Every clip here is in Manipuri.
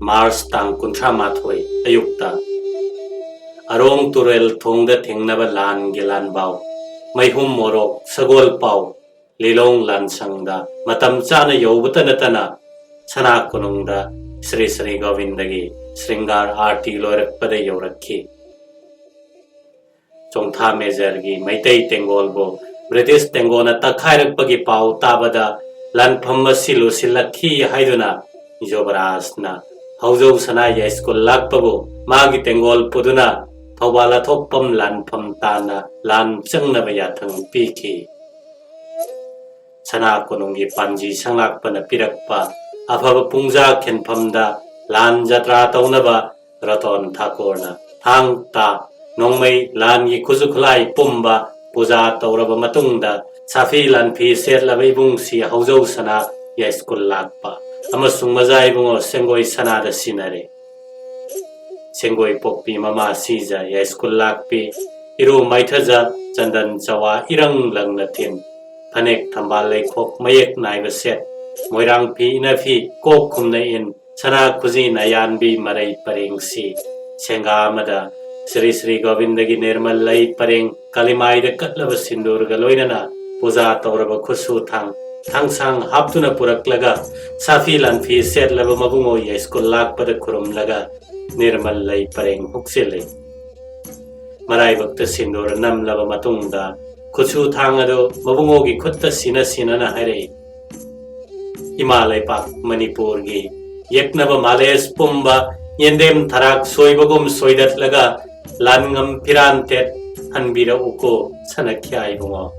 Mars tang kuntra mathoi ayukta arong turel thongda thengnaba lan gelan baw maihum morok sagol paw lilong lan sangda matam chana yobata natana sana kunungda Sri Sri Govindagi Sringar Arti loirakpada yorakhi Chongtha Majorgi Maitai Tengol bo British Tengona takhairakpagi paw tabada lan phamma silu silakhi haiduna Jobarasna Haujau sana ya school lakpabu magi Tengol puduna Thawala thokpam lan pham tana lan changnaba yathang piki Sana kunungi panji sanglakpana pirakpa afaba pungja khenphamda lan jatra taunaba raton thakorna thang ta nongmai lan gi khujukhulai pumba puja tauraba matungda safi lan phi setlaba ibungsi haujau sana ya school lakpa amasung majai bungo sengoi sana da sinare Sengoi pokpi mama sija ya school lakpi iru maithaja chandan chawa irang langna thin phanek thambal leikhok mayek naiba set moirang phi ina phi kok khumna in sana khuji nayan bi marai pareng si senga mada Sri Sri Govindagi nirmal lai pareng kalimai da katlaba sindur galoinana puja tauraba khusu thang sang haptuna puraklaga safi lan phi set laba mabungo ya school lakpada khurum laga nirmal lai pareng huksile marai bakta sindur nam laba matungda khusu thang ado mabungo gi khutta sina na hare Himalay pak Manipur gi yeknaba males pumba yendem tharak soibagum soidat laga langam piran tet hanbira uko sanakhya ibungo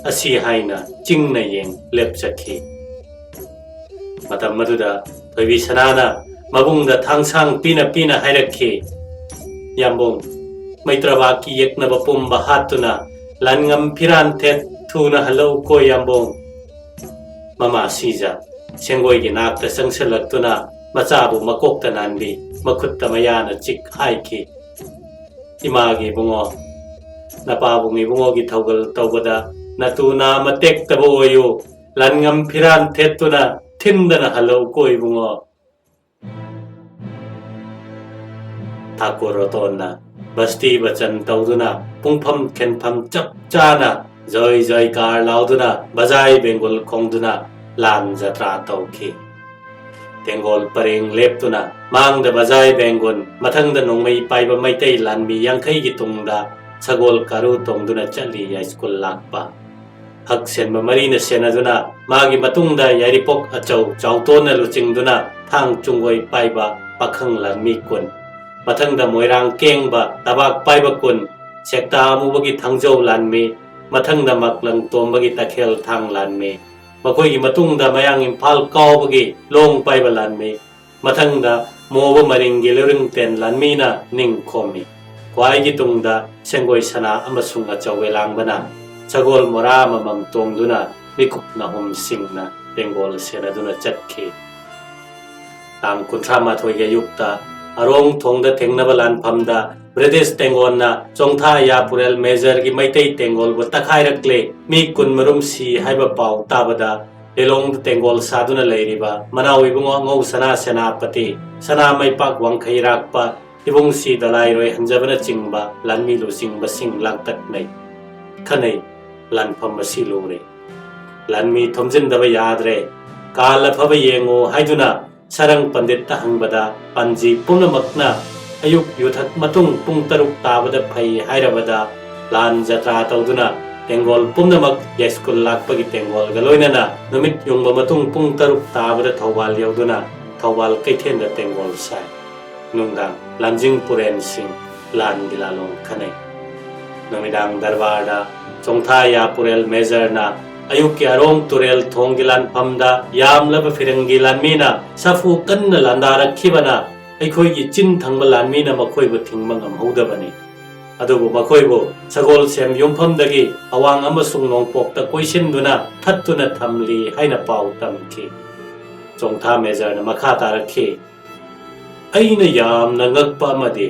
asi haina chingna yeng lepchakhi matam maduda thoibi sanana mabungda thangsang pina hairakhi yambong maitraba ki yeknaba pumba hatuna langam piran tet thuna halo ko yambong Mama Sija, Sengoi gi nakta sangsalagtuna machabu makokta nanbi makutta mayana chik haiki imagi bungo napabungi bungo gi thogal tawbada natuna matek tabo oyu langam phiran thetuna thindana halo koi bungo Thakurotona basti bachan tawduna pungpham khenpham chap chana Joy kar lauduna bazai Bengal kongduna lan jatra tauki Tengol pareng leptuna mang da bazai Bengal mathang da nongmai paiba maitai lan mi yangkai gi tungda sagol karu tongduna chali ya school lakpa hak sen marina senaduna magi matungda yaripok achau chautona luchingduna thang chungoi paiba pakhang lan mi kun mathang da moirang kengba tabak paiba kun sekta mubagi thangjau lan mi Mathangda maklang tombagi takhel thang lan me makoi gi matungda mayang imphal kawbagi long paiba lan me mathangda moba maringi lering ten lan mi na ning khomi kwai gi tungda sengoi sana amasung achawelang bana chagol mora mamam tongduna mikup na hom singna Bengal senaduna chatkhi tang kunthra ma thoiga yukta arong thongda thengnaba lan phamda British Tengona Chongtha ya purel major gi maitai Tengol bo takhairakle mi kunmarum si haiba paw tabada elong Tengol saduna leiriba manawi bungo ngau sana senapati sana mai pak wangkhairak pa ibung si dalai roi hanjabana chingba lanmi lu singba sing langtak nei khanai lan phamba si lure lanmi thomjin daba yadre kala phaba yengo haiduna sarang pandit ta hangbada panji punamakna ayuk yuthak matung pung taruk tabada phai hairabada lan jatra tawduna Tengol pumnamak ya school lakpagi Tengol galoinana numit yungba matung pung taruk tabada thawal yauduna thawal kaithenda Tengol sai nungdang lanjing puren sing lan gilalong khanai numidang darbarda Chongtha ya purel major na ayuk ki arong turel thonggilan phamda yamlaba firangilan mina safu kanna landara khibana ꯑꯩꯈꯣꯏꯒꯤ ꯆꯤꯟ ꯊꯪꯕ ꯂꯥꯟꯃꯤꯅ ꯃꯈꯣꯏꯕꯨ ꯊꯤꯡꯕ ꯉꯝꯍꯧꯗꯕꯅꯤ ꯑꯗꯨꯕꯨ ꯃꯈꯣꯏꯕꯨ ꯁꯒꯣꯜꯁꯦꯝ ꯌꯨꯝꯐꯝꯗꯒꯤ ꯑꯋꯥꯡ ꯑꯃꯁꯨꯡ ꯅꯣꯡꯄꯣꯛꯇ ꯀꯣꯏꯁꯤꯟꯗꯨꯅ ꯊꯠꯇꯨꯅ ꯊꯝꯂꯤ ꯍꯥꯏꯅ ꯄꯥꯎ ꯇꯝꯈꯤ ꯆꯣꯡꯊꯥ ꯃꯦꯖꯔꯅ ꯃꯈꯥ ꯇꯥꯔꯛꯈꯤ ꯑꯩꯅ ꯌꯥꯝꯅ ꯉꯛꯄ ꯑꯃꯗꯤ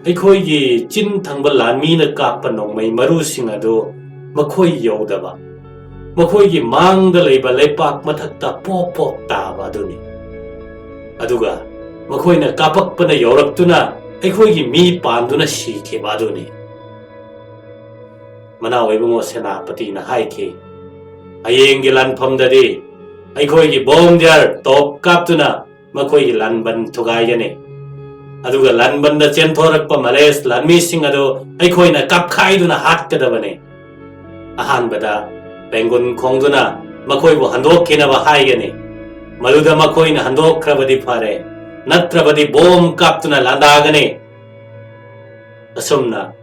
ꯑꯩꯈꯣꯏꯒꯤ ꯆꯤꯟ ꯊꯪꯕ ꯂꯥꯟꯃꯤꯅ ꯀꯥꯞꯄ ꯅꯣꯡꯃꯩ ꯃꯔꯨꯁꯤꯡ ꯑꯗꯨ ꯃꯈꯣꯏ ꯌꯧꯗꯕ ꯃꯈꯣꯏꯒꯤ ꯃꯥꯡꯗ ꯂꯩꯕ ꯂꯩꯄꯥꯛ ꯃꯊꯛꯇ ꯄꯣꯞ ꯄꯣꯞ ꯇꯥꯕ ꯑꯗꯨꯅꯤ aduga makoina kapakpana yauraktuna aikhoigi mi panduna sikhiba aduni Manao Ibongo Senapati na haiki Ayeng lanphamdadi aikhoigi bomdyar top kaptuna makoigi lanban thugayane aduga lanbanda chenthorakpa Malays lanmi sing ado aikhoina kapkhaiduna hatkadabane ahanbada bengun khongduna makoibu handokkinaba haigani maluda makoina handokkrabadi phare natrabadi bom kaptuna landagani asumna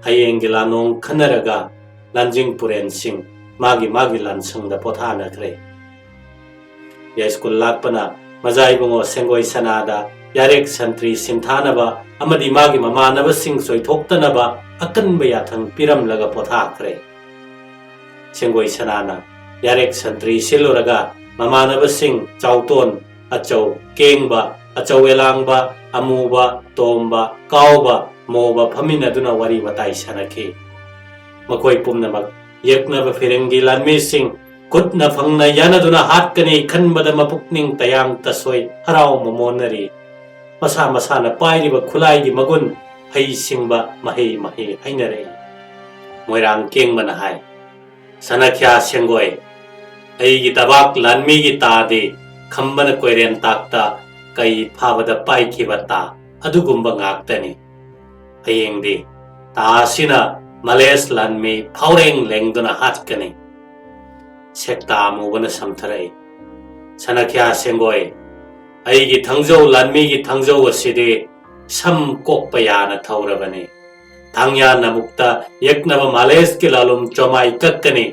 hayeng Nong khanaraga lanjing puren sing magi lansangda pothana kre ya school lakpana Mazai Ibongo Sengoi sanada yarek santri simthanaba amadi magi mamanaba sing soithoktanaba akanba yathang piramlaga pothakre Sengoi sanana yarek santri siluraga mamanaba sing chauton achau kengba achau elangba amuba tomba kauba moba phaminaduna wari watai sanaki makoi pumnamak yeknaba firengi lanmi sing kutna phangna yanaduna hatkani khanbada mapukning tayang tasoi harau mamonari masa na pairiba khulai gi magun hei singba mahi hainare moirang kengmana hai sanakya Sengoi ai gi tabak lanmi gi tade khambana koiren takta kai phabada pai khibata adugumba ngaktani hayengdi tasina Malays lanmi phaureng lengduna hatkani sekta mugana samtharai sanakya Sengoi aigi thangjau lanmi gi thangjau asidi sam kokpayana thaurabani thangya namukta yeknaba Malays ki lalum chomai kakkani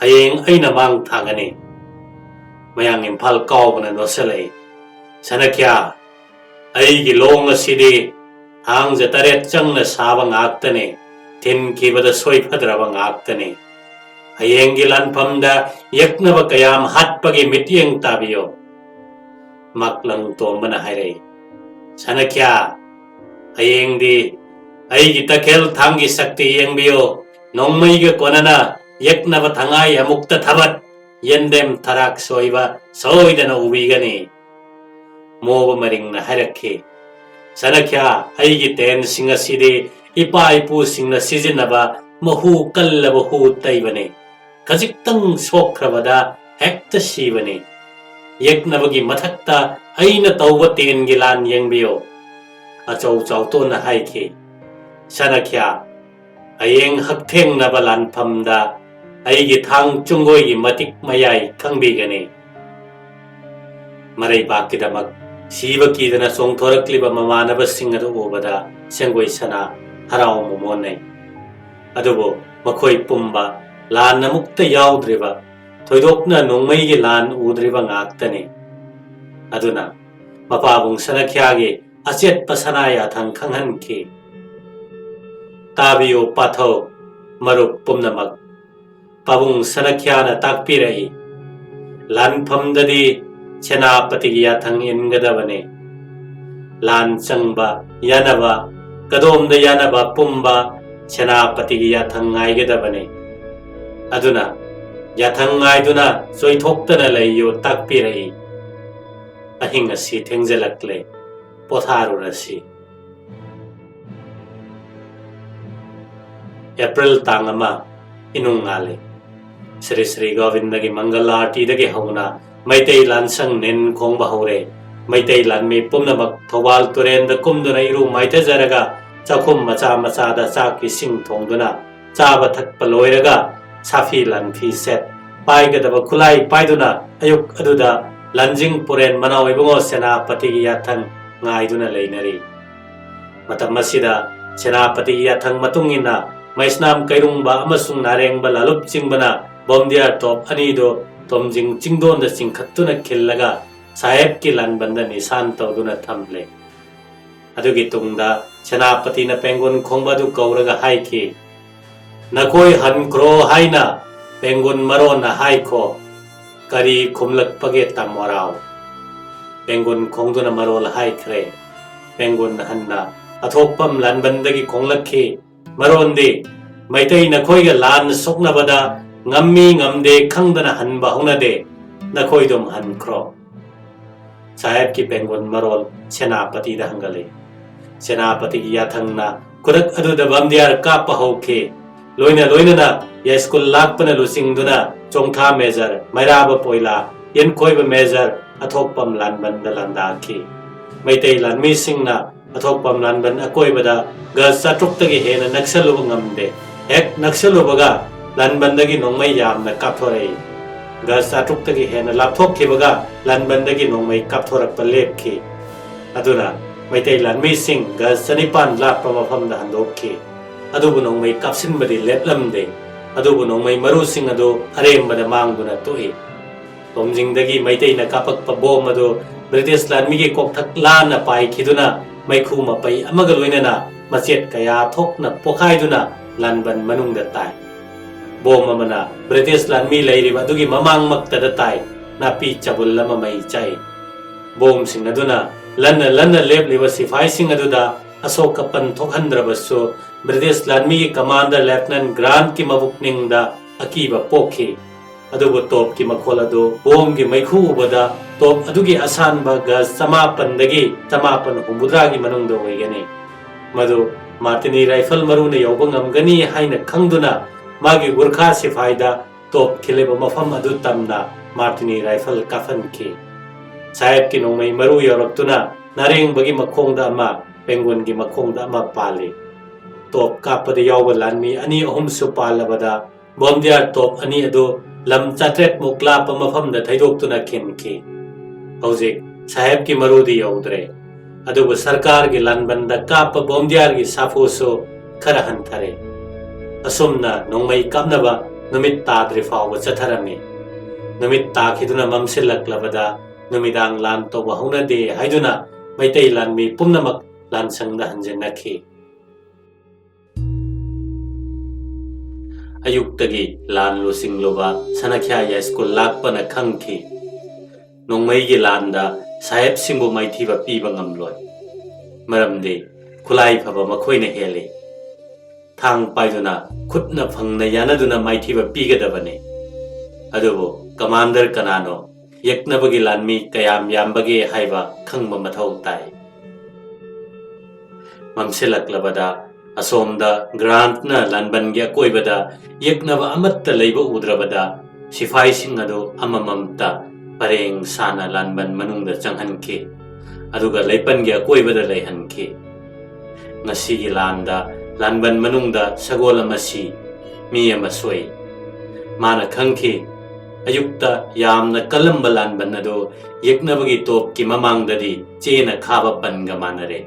hayeng aina mang thagani mayang imphal kawbana nosalai sanakya aigi long asidi hangja taret changna saba ngaktani tin kibada soifadraba ngaktani hayenggi lanphamda yeknaba kayam hatpagi mityeng tabiyo maklang tombana hairei sanakya hayengdi aigi takel thangi sakti yengbiyo nongmaiga konana yeknaba thangai amukta thabat yendem tharak soiba soidana ubigani moba maringna hairakhi sanakya aigi ten singa sidi ipa ipu singna sizinaba mahu kallaba hu taibani kajiktang sokrabada hekta sibani yeknabagi mathakta aina tauba tengi lan yengbiyo achau tona haiki sanakya ayeng haktheng naba lanphamda aigi thang chungoi gi matik mayai khangbigani marai bakidamak siba kidana songthorakliba mamanaba singadu ubada Sengoi sana harau momone adubo makhoi pumba lan namukta yaudriba thoidokna nongmai gi lan udriba ngaktani aduna mapabung sanakyagi achet pasanaya thang khanghanki tabiyo patho marup pumnamak pabung sanakyana takpirai lan phamdadi Senapati gi yathang ingadabane lan changba yanaba kadomda yanaba pumba Senapati gi yathang ngaigadabane aduna yathang ngaiduna soithoktana leiyo takpirai ahing asi thengjalakle potharurasi April tangama inungale Sri Sri Govindagi Mangalarti dagi hauna Maitei lansang nen khongba hore Maitei lanmi pumnamak thobal turenda kumduna iru maithajaraga chakhum macha da chaki sing thongduna chaba thakpa loiraga safi lanfi set paigadaba khulai paiduna ayuk aduda lanjing puren Manao Ibongo Senapati gi yathang ngaiduna leinari matam masida Senapati gi yathang matungina maisnam kairungba amasung narengba lalup chingbana bomdiar top anido tomjing chingdonda chingkhattuna khillaga saheb ki lanbanda nisan tawduna thamle adugi tungda Senapati na pengun khongbadu kauraga haiki nakoi hankro haina pengun marona haiko kari khumlakpage tamwarao pengun khongduna marol haikre pengun hanna athokpam lanbandagi khonglakhi marondi maitai nakhoiga lan soknabada ngammi ngamde khangdana hanba honade nakhoidom hankro Sahib ki Bengal Marol Senapati da hangale Senapati ki yathangna kudak adu da bamdiar kapa hoke loina na ya school lakpana lusingduna chongtha measure mairaba poila yen koiba measure athokpam lanban da landaki maitai lanmi singna athokpam lanban akoibada ga satruptagi hena naksaluba ngamde ek naksalubaga lanbandagi nongmai yamna kapthorei ga satruptagi hena lapthokkibaga lanbandagi nongmai kapthorakpa lepki aduna maitai lanmi sing ga sanipan lakpa mafamda handokki adubu nongmai kapsinbadi leplamde adubu nongmai maru sing adu arembada mangduna tuhi Tomjingdagi maitai na kapakpa bom adu British lanmi ki kokthak lana pai khiduna maikhu mapai amaga loinana machet kaya thokna pokhaiduna lanban manungda tai bom amana British lanmi leiriba adugi mamang maktada tai napi chabul lama mai chai bom sing aduna lanna lebliba sifai sing aduda asoka pan thokhandrabasu British lanmi commander lieutenant Grant ki mabukningda akiba pokhi adubu top ki makhol adu bom ki maikhu ubada top adugi asanba ga samapan humbudra ki manungda hoigani madu Martini rifle maruna yauba ngamgani haina khangduna magi Gurkha sifaida top khileba mafam adu tamna Martini rifle kafan ki Sahib ki nongmai maru yauraktuna nareng bagi makhongda ama pengun ki makhongda ama pali top kapada yauba lanmi ani ahum su palabada bomdiar top ani adu lam chatret mukla pa mafam da thaidok tuna khenki hojik Sahib ki marudi yaudre adubu sarkar gi lanbanda kapa bomdiar gi safoso khara hanthare asumna nongmai kapnaba numit tadri fawa chatharami numit takhiduna mamsilaklabada numidang lan to bahuna de haiduna maitai lanmi pumnamak lansangda hanjenakhi Ayuktagi lan lusing loba sanakhya ya school lakpana khangki nongmai gi landa Sahib singbu maithiba piba ngamloi maramde khulai phaba makhoina hele thang paiduna khutna phangna yanaduna maithiba pigadabane adubo commander kanano yaknabagi lanmi kayam yambage haiba khangba mathau tai mamsilaklabada asomda Grantna lanban gya koibada yaknaba amatta leiba udrabada sifai sing adu amamamta pareng sana lanban manungda changhanki aduga leipan gya koibada leihanki ngasi gi landa lanban manungda sagola masi mi amasoi mana khangki ayukta yamna kalamba lanban adu yaknabagi top ki mamangdadi chena khaba panga manare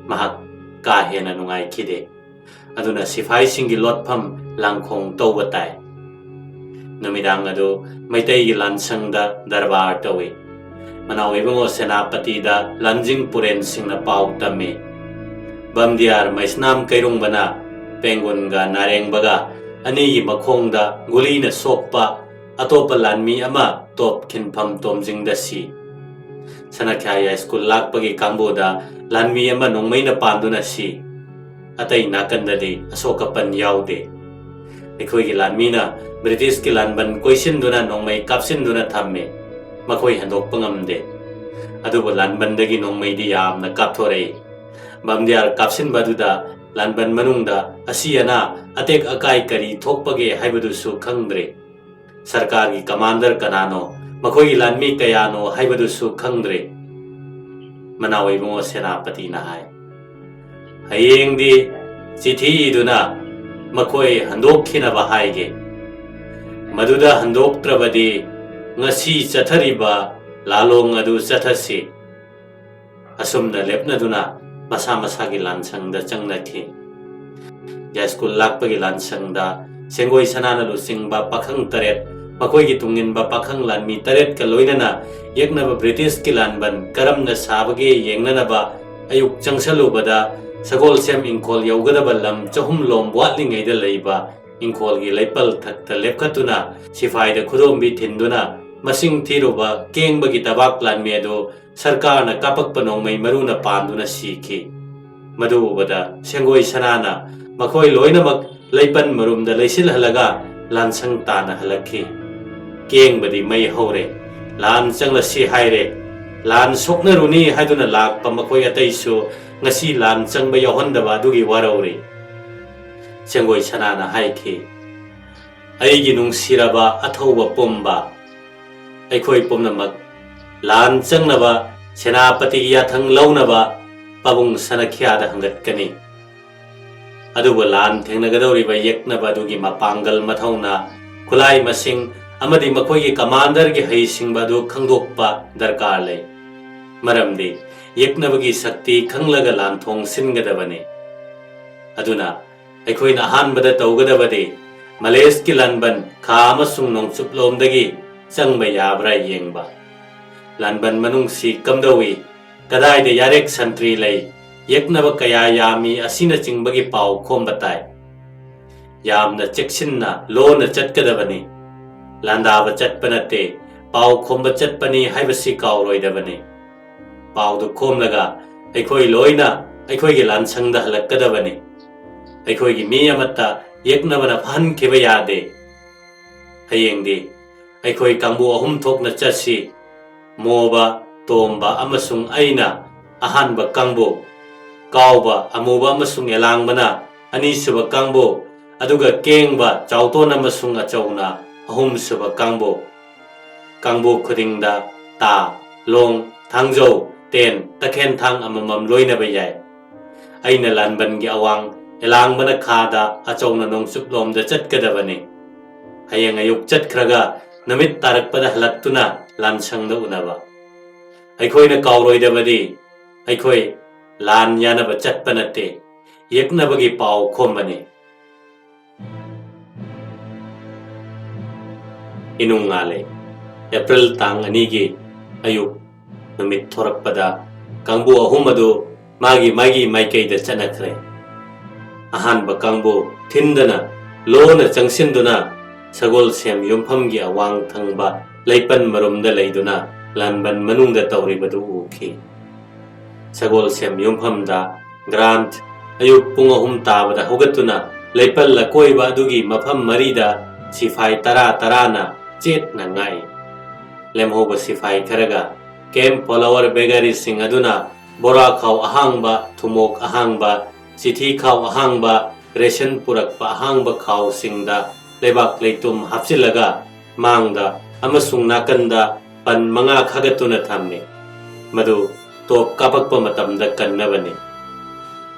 mahak ka hena nungai khide aduna sifai singi lotpham langkhong tawbatai numidang adu maitai gi lansangda darbar tawi manawi bango senapati da lanjing puren singna pau tame bamdiar maisnam kairung bana pengun ga nareng baga ani gi makhongda gulina sokpa atopa lanmi ama top khinpham tomjing da si sanakhya school lakpagi kamboda lanmi ama nongmai na panduna si atai nakandadi asokapan yaude ekhoi gi lanmi na British ki lanban koisin duna nongmai kapsin duna thamme makhoi handok pangamde adubo lanbandagi nongmai di yamna kapthorei bamdiar kapsin baduda lanban manungda asiana atek akai kari thokpage haibadu su khangdre sarkar gi commander kanano makhoi gi lanmi kayano haibadu su khangdre Manawai mo senapati na hai hayeng di chithi iduna makoi handok khina bahaige maduda handok trabadi ngasi chathariba lalong adu chathasi asumna lepna duna masa gi lansangda changnakhi ya school lakpagi lansangda Sengoi sanana lu singba pakhang taret makoi gi tungin ba pakhang lanmi taret ka loinana yaknaba British ki lanban karamna sabage yengnanaba ayuk changsalubada sagol sem inkol yaugadaba lam chahum lom watlingai da leiba inkol gi leipal thakta lepkatuna sifaida khudom bi thinduna masing thiruba kengba gi tabak lanmi ado sarkar na kapak panong mai maruna panduna sikhi madu bada Sengoi sanana makoi loinamak leipan marumda leisil halaga lansang tana halakhi keng badi mai hore lan changla si haire lan soknaruni haiduna lakpa makoi ataisu ngasi lan changba yauhandaba adugi warauri Sengoi sanana haiki aigi nungsiraba athauba pomba aikhoi pomnamak lan changnaba senapati yathang launaba pabung sanakhyada hangatkani aduba lan thengnagadoriba yeknaba adugi mapangal mathauna khulai masing amadi makoigi commander gi haisingba adu khangdokpa darkar lei maramdi yeknabagi sakti khanglaga lan thong singadabani aduna ꯑꯩꯈꯣꯏꯅ ꯑꯍꯥꯟꯕꯗ ꯇꯧꯒꯗꯕꯗꯤ ꯃꯂꯦꯁꯀꯤ ꯂꯥꯟꯕꯟ ꯈꯥ ꯑꯃꯁꯨꯡ ꯅꯣꯡꯆꯨꯞꯂꯣꯝꯗꯒꯤ ꯆꯪꯕ ꯌꯥꯕ꯭ꯔꯥ ꯌꯦꯡꯕ ꯂꯥꯟꯕꯟ ꯃꯅꯨꯡꯁꯤ ꯀꯝꯗꯧꯏ ꯀꯗꯥꯏꯗ ꯌꯥꯔꯦꯛ ꯁꯟꯇ꯭ꯔꯤ ꯂꯩ ꯌꯦꯛꯅꯕ ꯀꯌꯥ ꯌꯥꯝꯃꯤ ꯑꯁꯤꯅꯆꯤꯡꯕꯒꯤ ꯄꯥꯎ ꯈꯣꯝꯕ ꯇꯥꯏ ꯌꯥꯝꯅ ꯆꯦꯛꯁꯤꯟꯅ ꯂꯣꯟꯅ ꯆꯠꯀꯗꯕꯅꯤ ꯂꯥꯟꯗꯥꯕ ꯆꯠꯄ ꯅꯠꯇꯦ ꯄꯥꯎ ꯈꯣꯝꯕ ꯆꯠꯄꯅꯤ ꯍꯥꯏꯕꯁꯤ ꯀꯥꯎꯔꯣꯏꯗꯕꯅꯤ ꯄꯥꯎꯗꯨ ꯈꯣꯝꯂꯒ ꯑꯩꯈꯣꯏ ꯂꯣꯏꯅ ꯑꯩꯈꯣꯏꯒꯤ ꯂꯥꯟꯁꯪꯗ ꯍꯜꯂꯛꯀꯗꯕꯅꯤ ꯑꯩꯈꯣꯏꯒꯤ ꯃꯤ ꯑꯃꯠꯇ ꯌꯦꯛꯅꯕꯅ ꯐꯍꯟꯈꯤꯕ ꯌꯥꯗꯦ ꯍꯌꯦꯡꯗꯤ ꯑꯩꯈꯣꯏ ꯀꯥꯡꯕꯨ ꯑꯍꯨꯝ ꯊꯣꯛꯅ ꯆꯠꯁꯤ ꯃꯣꯕ ꯇꯣꯝꯕ ꯑꯃꯁꯨꯡ ꯑꯩꯅ ꯑꯍꯥꯟꯕ ꯀꯥꯡꯕꯨ ꯀꯥꯎꯕ ꯑꯃꯨꯕ ꯑꯃꯁꯨꯡ ꯌꯦꯂꯥꯡꯕꯅ ꯑꯅꯤꯁꯨꯕ ꯀꯥꯡꯕꯨ ꯑꯗꯨꯒ ꯀꯦꯡꯕ ꯆꯥꯎꯇꯣꯟ ꯑꯃꯁꯨꯡ ꯑꯆꯧꯅ ꯑꯍꯨꯝꯁꯨꯕ ꯀꯥꯡꯕꯨ ꯀꯥꯡꯕꯨ ꯈꯨꯗꯤꯡꯗ ꯇꯥ ꯂꯣꯡ ꯊꯥꯡꯖꯧ ꯇꯦꯟ ꯇꯈꯦꯟꯊꯥꯡ ꯑꯃꯃꯝ ꯂꯣꯏꯅꯕ ꯌꯥꯏ ꯑꯩꯅ ꯂꯥꯟꯕꯟꯒꯤ ꯑꯋꯥꯡ ꯌꯦꯂꯥꯡꯕꯅ ꯈꯥꯗ ꯑꯆꯧꯅ ꯅꯣꯡꯆꯨꯞꯂꯣꯝꯗ ꯆꯠꯀꯗꯕꯅꯤ ꯍꯌꯦꯡ ꯑꯌꯨꯛ ꯆꯠꯈ꯭ꯔꯒ ꯅꯨꯃꯤꯠ ꯇꯥꯔꯛꯄꯗ ꯍꯜꯂꯛꯇꯨꯅ ꯂꯥꯟꯁꯪꯗ ꯎꯅꯕ ꯑꯩꯈꯣꯏꯅ ꯀꯥꯎꯔꯣꯏꯗꯕꯗꯤ ꯑꯩꯈꯣꯏ ꯂꯥꯟ ꯌꯥꯅꯕ ꯆꯠꯄ ꯅꯠꯇꯦ ꯌꯦꯛꯅꯕꯒꯤ ꯄꯥꯎ ꯈꯣꯝꯕꯅꯤ ꯏꯅꯨꯡ ꯉꯥꯜꯂꯦ ꯑꯦꯄ꯭ꯔꯤꯜ ꯇꯥꯡ 2ꯒꯤ ꯑꯌꯨꯛ ꯅꯨꯃꯤꯠ ꯊꯣꯔꯛꯄꯗ ꯀꯥꯡꯕꯨ ꯑꯍꯨꯝ ꯑꯗꯨ ꯃꯥꯒꯤ ꯃꯥꯏꯀꯩꯗ ꯆꯠꯅꯈ꯭ꯔꯦ ꯑꯍꯥꯟꯕ ꯀꯥꯡꯕꯨ ꯊꯤꯟꯗꯅ ꯂꯣꯟꯅ ꯆꯪꯁꯤꯟꯗꯨꯅ ꯁꯒꯣꯜꯁꯦꯝ ꯌꯨꯝꯐꯝꯒꯤ ꯑꯋꯥꯡ ꯊꯪꯕ ꯂꯩꯄꯟ ꯃꯔꯨꯝꯗ ꯂꯩꯗꯨꯅ ꯂꯥꯟꯕꯟ ꯃꯅꯨꯡꯗ ꯇꯧꯔꯤꯕꯗꯨ ꯎꯈꯤ ꯁꯒꯣꯜꯁꯦꯝ ꯌꯨꯝꯐꯝꯗ ꯒ꯭ꯔꯥꯟꯠ ꯑꯌꯨꯛ ꯄꯨꯡ 3 ꯇꯥꯕꯗ ꯍꯧꯒꯠꯇꯨꯅ ꯂꯩꯄꯜ ꯑꯀꯣꯏꯕ ꯑꯗꯨꯒꯤ ꯃꯐꯝ 10ꯗ ꯁꯤꯐꯥꯏ 10나 ꯆꯦꯠꯅ ꯉꯥꯏ ꯂꯦꯝꯍꯧꯕ ꯁꯤꯐꯥꯏ ꯈꯔꯒ ꯀꯦꯝꯞ ꯐꯣꯂꯣꯋꯔ ꯕꯦꯒꯥꯔꯤꯁꯤꯡ ꯑꯗꯨꯅ ꯕꯣꯔꯥ ꯈꯥꯎ ꯑꯍꯥꯡꯕ ꯊꯨꯃꯣꯛ ꯑꯍꯥꯡꯕ ꯆꯤꯊꯤ ꯈꯥꯎ ꯑꯍꯥꯡꯕ ꯔꯦꯁꯟ ꯄꯨꯔꯛꯄ ꯑꯍꯥꯡꯕ ꯈꯥꯎꯁꯤꯡꯗ ꯂꯩꯕꯥꯛ ꯂꯩꯇꯨꯝ ꯍꯥꯞꯆꯤꯜꯂꯒ ꯃꯥꯡꯗ ꯑꯃꯁꯨꯡ ꯅꯥꯀꯟꯗ ꯄꯟ 5 ꯈꯥꯒꯠꯇꯨꯅ ꯊꯝꯃꯤ ꯃꯗꯨ ꯇꯣꯞ ꯀꯥꯞꯄꯛꯄ ꯃꯇꯝꯗ ꯀꯟꯅꯕꯅꯤ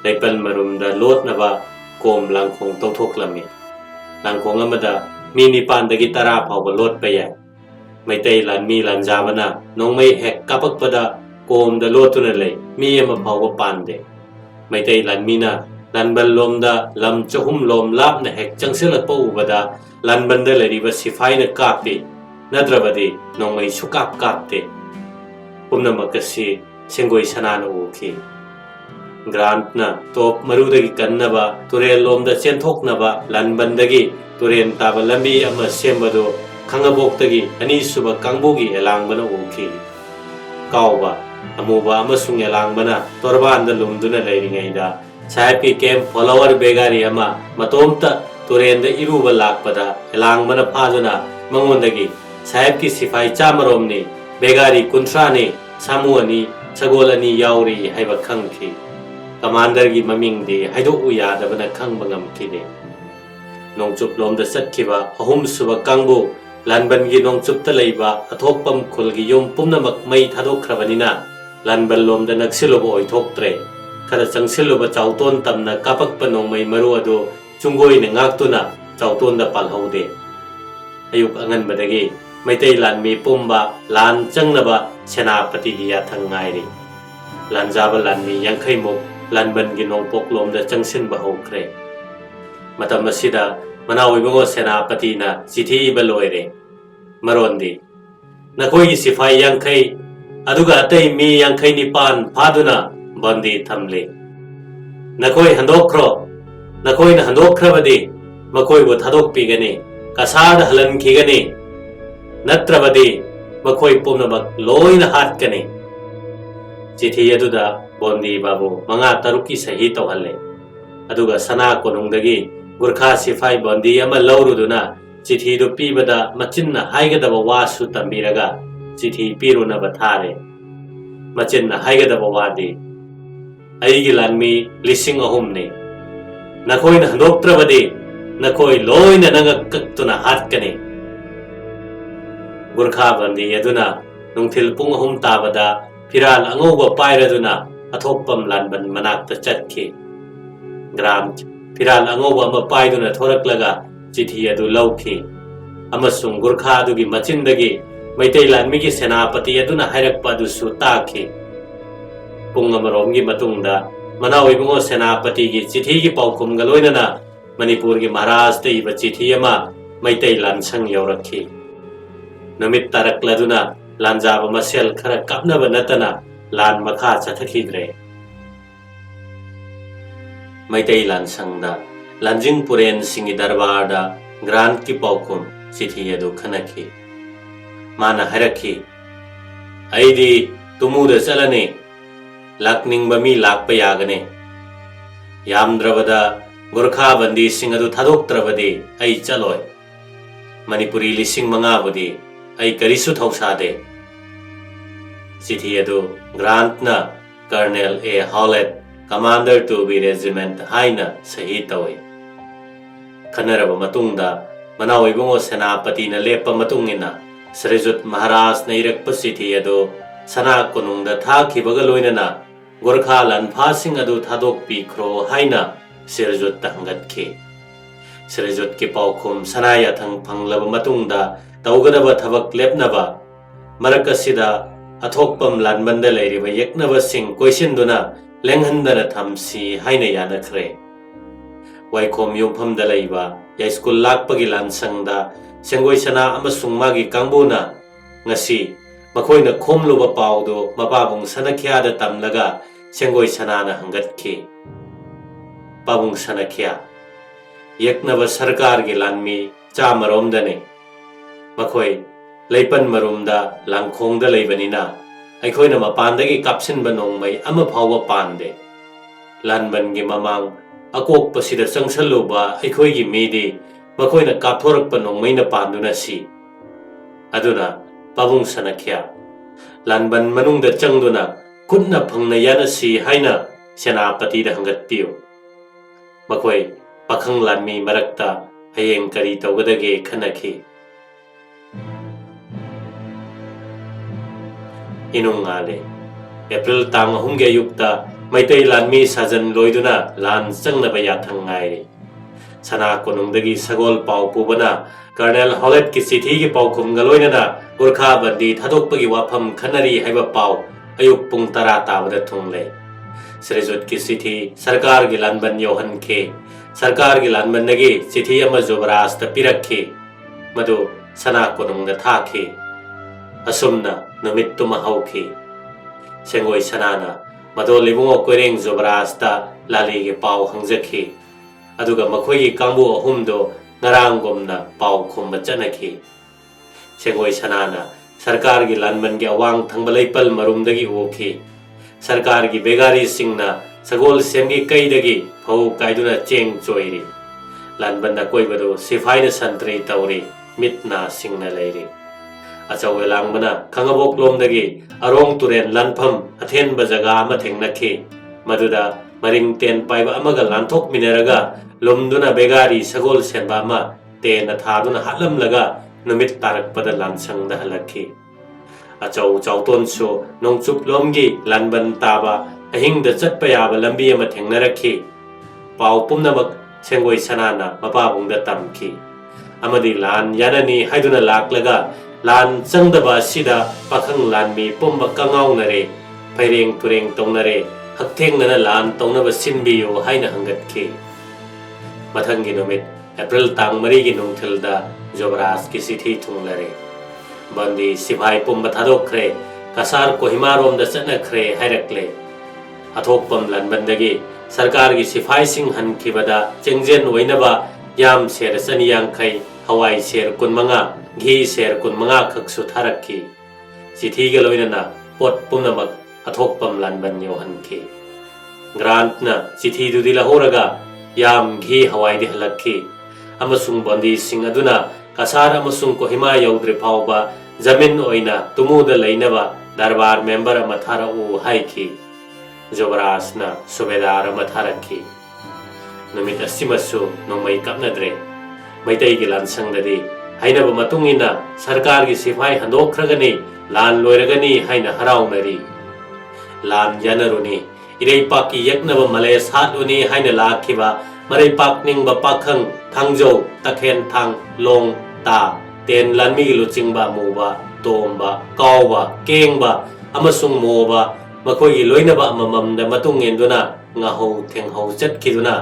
ꯂꯩꯄꯜ ꯃꯔꯨꯝꯗ ꯂꯣꯠꯅꯕ ꯀꯣꯝ ꯂꯥꯡꯈꯣꯡ ꯇꯧꯊꯣꯛꯂꯝꯃꯤ ꯂꯥꯡꯈꯣꯡ ꯑꯃꯗ ꯃꯤ 9ꯗꯒꯤ 10 ꯐꯥꯎꯕ ꯂꯣꯠꯄ ꯌꯥꯏ ꯃꯩꯇꯩ ꯂꯥꯟꯃꯤ ꯂꯥꯟꯖꯥꯕꯅ ꯅꯣꯡꯃꯩ ꯍꯦꯛ ꯀꯥꯞꯄꯛꯄꯗ ꯀꯣꯝꯗ ꯂꯣꯠꯇꯨꯅ ꯂꯩ ꯃꯤ ꯑꯃ ꯐꯥꯎꯕ ꯄꯥꯟꯗꯦ ꯃꯩꯇꯩ ꯂꯥꯟꯃꯤꯅ ꯂꯥꯟꯕꯟ ꯂꯣꯝꯗ ꯂꯝ 200 ꯂꯣꯝ ꯂꯥꯞꯅ ꯍꯦꯛ ꯆꯪꯁꯤꯜꯂꯛꯄ ꯎꯕꯗ ꯂꯥꯟꯕꯟꯗ ꯂꯩꯔꯤꯕ ꯁꯤꯐꯥꯏꯅ ꯀꯥꯞꯄꯤ ꯅꯠꯇ꯭ꯔꯕꯗꯤ ꯅꯣꯡꯃꯩ ꯁꯨꯀꯥꯞ ꯀꯥꯞꯇꯦ ꯄꯨꯝꯅꯃꯛ ꯑꯁꯤ ꯁꯦꯡꯒꯣꯏ ꯁꯅꯥꯅ ꯎꯈꯤ ꯒ꯭ꯔꯥꯟꯠꯅ ꯇꯣꯞ ꯃꯔꯨꯗꯒꯤ ꯀꯟꯅꯕ ꯇꯨꯔꯦꯜ ꯂꯣꯝꯗ ꯆꯦꯟꯊꯣꯛꯅꯕ ꯂꯥꯟꯕꯟꯗꯒꯤ ꯇꯨꯔꯦꯟ ꯇꯥꯕ ꯂꯝꯕꯤ ꯑꯃ ꯁꯦꯝꯕꯗꯨ ꯈꯪꯉꯕꯣꯛꯇꯒꯤ ꯑꯅꯤꯁꯨꯕ ꯀꯥꯡꯕꯨꯒꯤ ꯌꯦꯂꯥꯡꯕꯅ ꯎꯈꯤ ꯀꯥꯎꯕ ꯑꯃꯨꯕ ꯑꯃꯁꯨꯡ ꯌꯦꯂꯥꯡꯕꯅ ꯇꯣꯔꯕꯥꯟꯗ ꯂꯨꯝꯗꯨꯅ ꯂꯩꯔꯤꯉꯩꯗ ꯁꯥꯍꯦꯕꯀꯤ ꯀꯦꯝꯞ ꯐꯣꯂꯣꯋꯔ ꯕꯦꯒꯥꯔꯤ ꯑꯃ ꯃꯇꯣꯝꯇ ꯇꯨꯔꯦꯟꯗ ꯏꯔꯨꯕ ꯂꯥꯛꯄꯗ ꯌꯦꯂꯥꯡꯕꯅ ꯐꯥꯗꯨꯅ ꯃꯉꯣꯟꯗꯒꯤ ꯁꯥꯍꯦꯕꯀꯤ ꯁꯤꯐꯥꯏ 100ꯔꯣꯝꯅꯤ ꯕꯦꯒꯥꯔꯤ 30ꯅꯤ ꯁꯥꯃꯨ 2 ꯁꯒꯣꯜ 2 ꯌꯥꯎꯔꯤ ꯍꯥꯏꯕ ꯈꯪꯈꯤ ꯀꯃꯥꯟꯗꯔꯒꯤ ꯃꯃꯤꯡꯗꯤ ꯍꯥꯏꯗꯣꯛꯎ ꯌꯥꯗꯕꯅ ꯈꯪꯕ ꯉꯝꯈꯤꯗꯦ ꯅꯣꯡꯆꯨꯞꯂꯣꯝꯗ ꯆꯠꯈꯤꯕ ꯑꯍꯨꯝꯁꯨꯕ ꯀꯥꯡꯕꯨ ꯂꯥꯟꯕꯟꯒꯤ ꯅꯣꯡꯆꯨꯞꯇ ꯂꯩꯕ ꯑꯊꯣꯛꯄꯝ ꯈꯨꯜꯒꯤ ꯌꯨꯝ ꯄꯨꯝꯅꯃꯛ ꯃꯩ ꯊꯥꯗꯣꯛꯈ꯭ꯔꯕꯅꯤꯅ ꯂꯥꯟꯕꯟ ꯂꯣꯝꯗ ꯅꯛꯁꯤꯜꯂꯨꯕ ꯑꯣꯏꯊꯣꯛꯇ꯭ꯔꯦ ꯈꯔ ꯆꯪꯁꯤꯜꯂꯨꯕ ꯆꯥꯎꯇꯣꯟ ꯇꯝꯅ ꯀꯥꯞꯄꯛꯄ ꯅꯣꯡꯃꯩ ꯃꯔꯨ ꯑꯗꯨ ꯆꯨꯡꯒꯣꯏꯅ ꯉꯥꯛꯇꯨꯅ ꯆꯥꯎꯇꯣꯟꯗ ꯄꯥꯜꯍꯧꯗꯦ ꯑꯌꯨꯛ ꯑꯉꯟꯕꯗꯒꯤ ꯃꯩꯇꯩ ꯂꯥꯟꯃꯤ ꯄꯨꯝꯕ ꯂꯥꯟ ꯆꯪꯅꯕ ꯁꯦꯅꯥꯄꯇꯤꯒꯤ ꯌꯥꯊꯪ ꯉꯥꯏꯔꯤ ꯂꯥꯟꯖꯥꯕ ꯂꯥꯟꯃꯤ 50ꯃꯨꯛ ꯂꯥꯟꯕꯟꯒꯤ ꯅꯣꯡꯄꯣꯛꯂꯣꯝꯗ ꯆꯪꯁꯤꯟꯕ ꯍꯧꯈ꯭ꯔꯦ ꯃꯇꯝ ꯑꯁꯤꯗ ꯃꯅꯥꯎ ꯏꯕꯨꯡꯉꯣ ꯁꯦꯅꯥꯄꯇꯤꯅ ꯆꯤꯊꯤ ꯏꯕ ꯂꯣꯏꯔꯦ ꯃꯔꯣꯟꯗꯤ ꯅꯈꯣꯏꯒꯤ ꯁꯤꯐꯥꯏ 50 ꯑꯗꯨꯒ ꯑꯇꯩ ꯃꯤ 59 ꯐꯥꯗꯨꯅ ꯕꯟꯗꯤ ꯊꯝꯂꯤ ꯅꯈꯣꯏ ꯍꯟꯗꯣꯛꯈ꯭ꯔꯣ ꯅꯈꯣꯏꯅ ꯍꯟꯗꯣꯛꯈ꯭ꯔꯕꯗꯤ ꯃꯈꯣꯏꯕꯨ ꯊꯥꯗꯣꯛꯄꯤꯒꯅꯤ ꯀꯁꯥꯔꯗ ꯍꯜꯍꯟꯈꯤꯒꯅꯤ ꯅꯠꯇ꯭ꯔꯕꯗꯤ ꯃꯈꯣꯏ ꯄꯨꯝꯅꯃꯛ ꯂꯣꯏꯅ ꯍꯥꯠꯀꯅꯤ ꯆꯤꯊꯤ ꯑꯗꯨꯗ ꯕꯣꯟꯗꯤ ꯕꯥꯕꯨ 5-6ꯀꯤ ꯁꯍꯤ ꯇꯧꯍꯜꯂꯦ ꯑꯗꯨꯒ ꯁꯅꯥ ꯀꯣꯅꯨꯡꯗꯒꯤ ꯒꯨꯔꯈꯥ ꯁꯤꯐꯥꯏ ꯕꯣꯟꯗꯤ ꯑꯃ ꯂꯧꯔꯨꯗꯨꯅ ꯆꯤꯊꯤꯗꯨ ꯄꯤꯕꯗ ꯃꯆꯤꯟꯅ ꯍꯥꯏꯒꯗꯕ ꯋꯥꯁꯨ ꯇꯝꯕꯤꯔꯒ ꯆꯤꯊꯤ ꯄꯤꯔꯨꯅꯕ ꯊꯥꯔꯦ machinna haigadaba wadi aigi lanmi lising ahumni nakoina handoktrabadi nakoi loina nanga kaktuna hatkani Gurkha bandi yaduna nungthil pung ahum tabada phiral angoba pairaduna athokpam lanban manakta chatki gram phiral angoba ama paiduna thoraklaga chithi adu lauki amasung Gurkha adugi machindagi maitai lanmigi senapati aduna hairakpa adusu taki pung amaromgi matungda Manau Ibongo Senapati gi chithi gi paukum galoinana Manipur gi Maharaj te iba chithi ama maitai lansang yaurakhi numit tarakladuna lanjaba masel khara kapnaba natana lan makha chathakidre maitai lansangda lanjing puren singi darbarda grant ki paukum chithi adu khanakhi mana harakhi aidi tumuda chalane lakning bami lakpa yagane yamdrabada Gurkha bandi sing adu thadoktrabadi ai chaloi Manipuri lising manga budi ai karisu thausade chithi adu grant na Colonel A Howlett Commander to be regiment haina sahi tawai khanaraba matungda Manau Ibongo Senapati na lepa matungina Srijut Maharaj na irakpa chithi adu sana konungda thakibaga loinana Gurkha lanpha sing adu thadok pikro haina Srijut hangatki Srijut ki paukhum sanaya thang phanglaba matungda taugadaba thabak lepnaba marakasida athokpam lanbanda leiriba yeknaba sing koisinduna lenghandana thamsi haina yanakhre waikhom yumphamda leiba ya school lakpagi lansangda Sengoi sana amasung magi kangbuna ngasi makoina khomluba paudo mapabung sanakhyada tamlaga Sengoi sanana hangatki pabung sanakhya yeknaba sarkar gi lanmi chamaromdane makoi leipan marumda langkhongda leibanina aikhoina mapandagi kapsinba nongmai ama phawba pande lanban gi mamang akokpasida changsalluba aikhoi gi midi makoina kapthorakpa nongmaina panduna si aduna pabung sanakhya lanban manungda changduna kunna phangna yana si haina senapati da hangatpiu makoi pakhang lanmi marakta hayeng kari tawgadage khanakhi inungale April tang humge yukta maitai lanmi sajan loiduna lan changnaba yathangai sana konungdagi sagol pau pubana Colonel Howlett ki chithi gi paukhum galoinana Gurkha bandi thadokpagi wafam khanari haiba pau ayuk pung tara tabada thungle Srijut ki chithi sarkar gi lanban yohan ke sarkar gi lanban nagi chithi ama jobraj ta pirakhi madu sana konungda thakhi asumna numittuma hauki Sengoi sanana mado libungo koireng jobraj ta lali gi pau hangjakhi aduga makhoi gi kangbu ahumdo ngarangomna pau khumba chanakhi Sengoi sanana sarkar gi lanban gi awang thangbalai pal marumdagi okhi sarkar gi begari singna sagol semgi kaidagi phau kaiduna cheng choiri lanban na koibado sifaina santri tawri mitna singna leiri achawelang mana khangabok lomdagi arong turen lanpham athenba jaga ama thengnakhi maduda maring ten paiba amaga lanthok mineraga lomduna begari sagol senba ama ten athaduna halamlaga numit tarakpada lansangda halakhi achau chauton so nongchup lomgi lanban taba ahingda chatpa yaba lambi ama thengnarakhi pau pumnamak Sengoi sanana mapabungda tamki amadi lan yanani haiduna laklaga lan changdaba sida pakhang lanmi pumba kangaunare paireng tureng tongnare hakthengna lan tongnaba sinbiyo haina hangatki mathangi numit April tang mari gi nungthilda jobraj ki chithi thunglare bandi sibai pumba thadokkhre kasar kohima romda chanakhre hairakle athokpam lanbandagi sarkar gi sipai sing hankibada chengjen oinaba yam ser saniyang khai hawai ser kunmanga ghi ser kunmanga khaksu tharakhi chithi ga loinana pot pumnamak athokpam lanban yohanki grant na chithi du dila horaga yam ghi hawai di halakhi amasung bandi sing aduna kasar amasung kohima yaudre phawba jamin oina tumuda leinaba दरबार मेंबर अमा थारऊ हाइखी जुवराजना सुबेदार अमा थारखी नुमित असिमसु नोंमई कापनद्रे मैतैगी लानसंगददी हाइनब मतुंगिना सरकार की सिपाही हंदोखरगनी लान लोइरगनी हाइना हराउनरी लान यानरुनी इरेपाकी यक्नब मलेस हातुनी हाइना लाखिबा मरेपाकनिंगबा पाखंग थांगजौ तखेन थांग लोंग ता तेन लानमी लुचिंगबा मुबा तोमबा कावबा केंगबा अमसुंग मोबा मखोई लोइनबा मममदा मतुंग एंदुना ngahau thenghau chatkiduna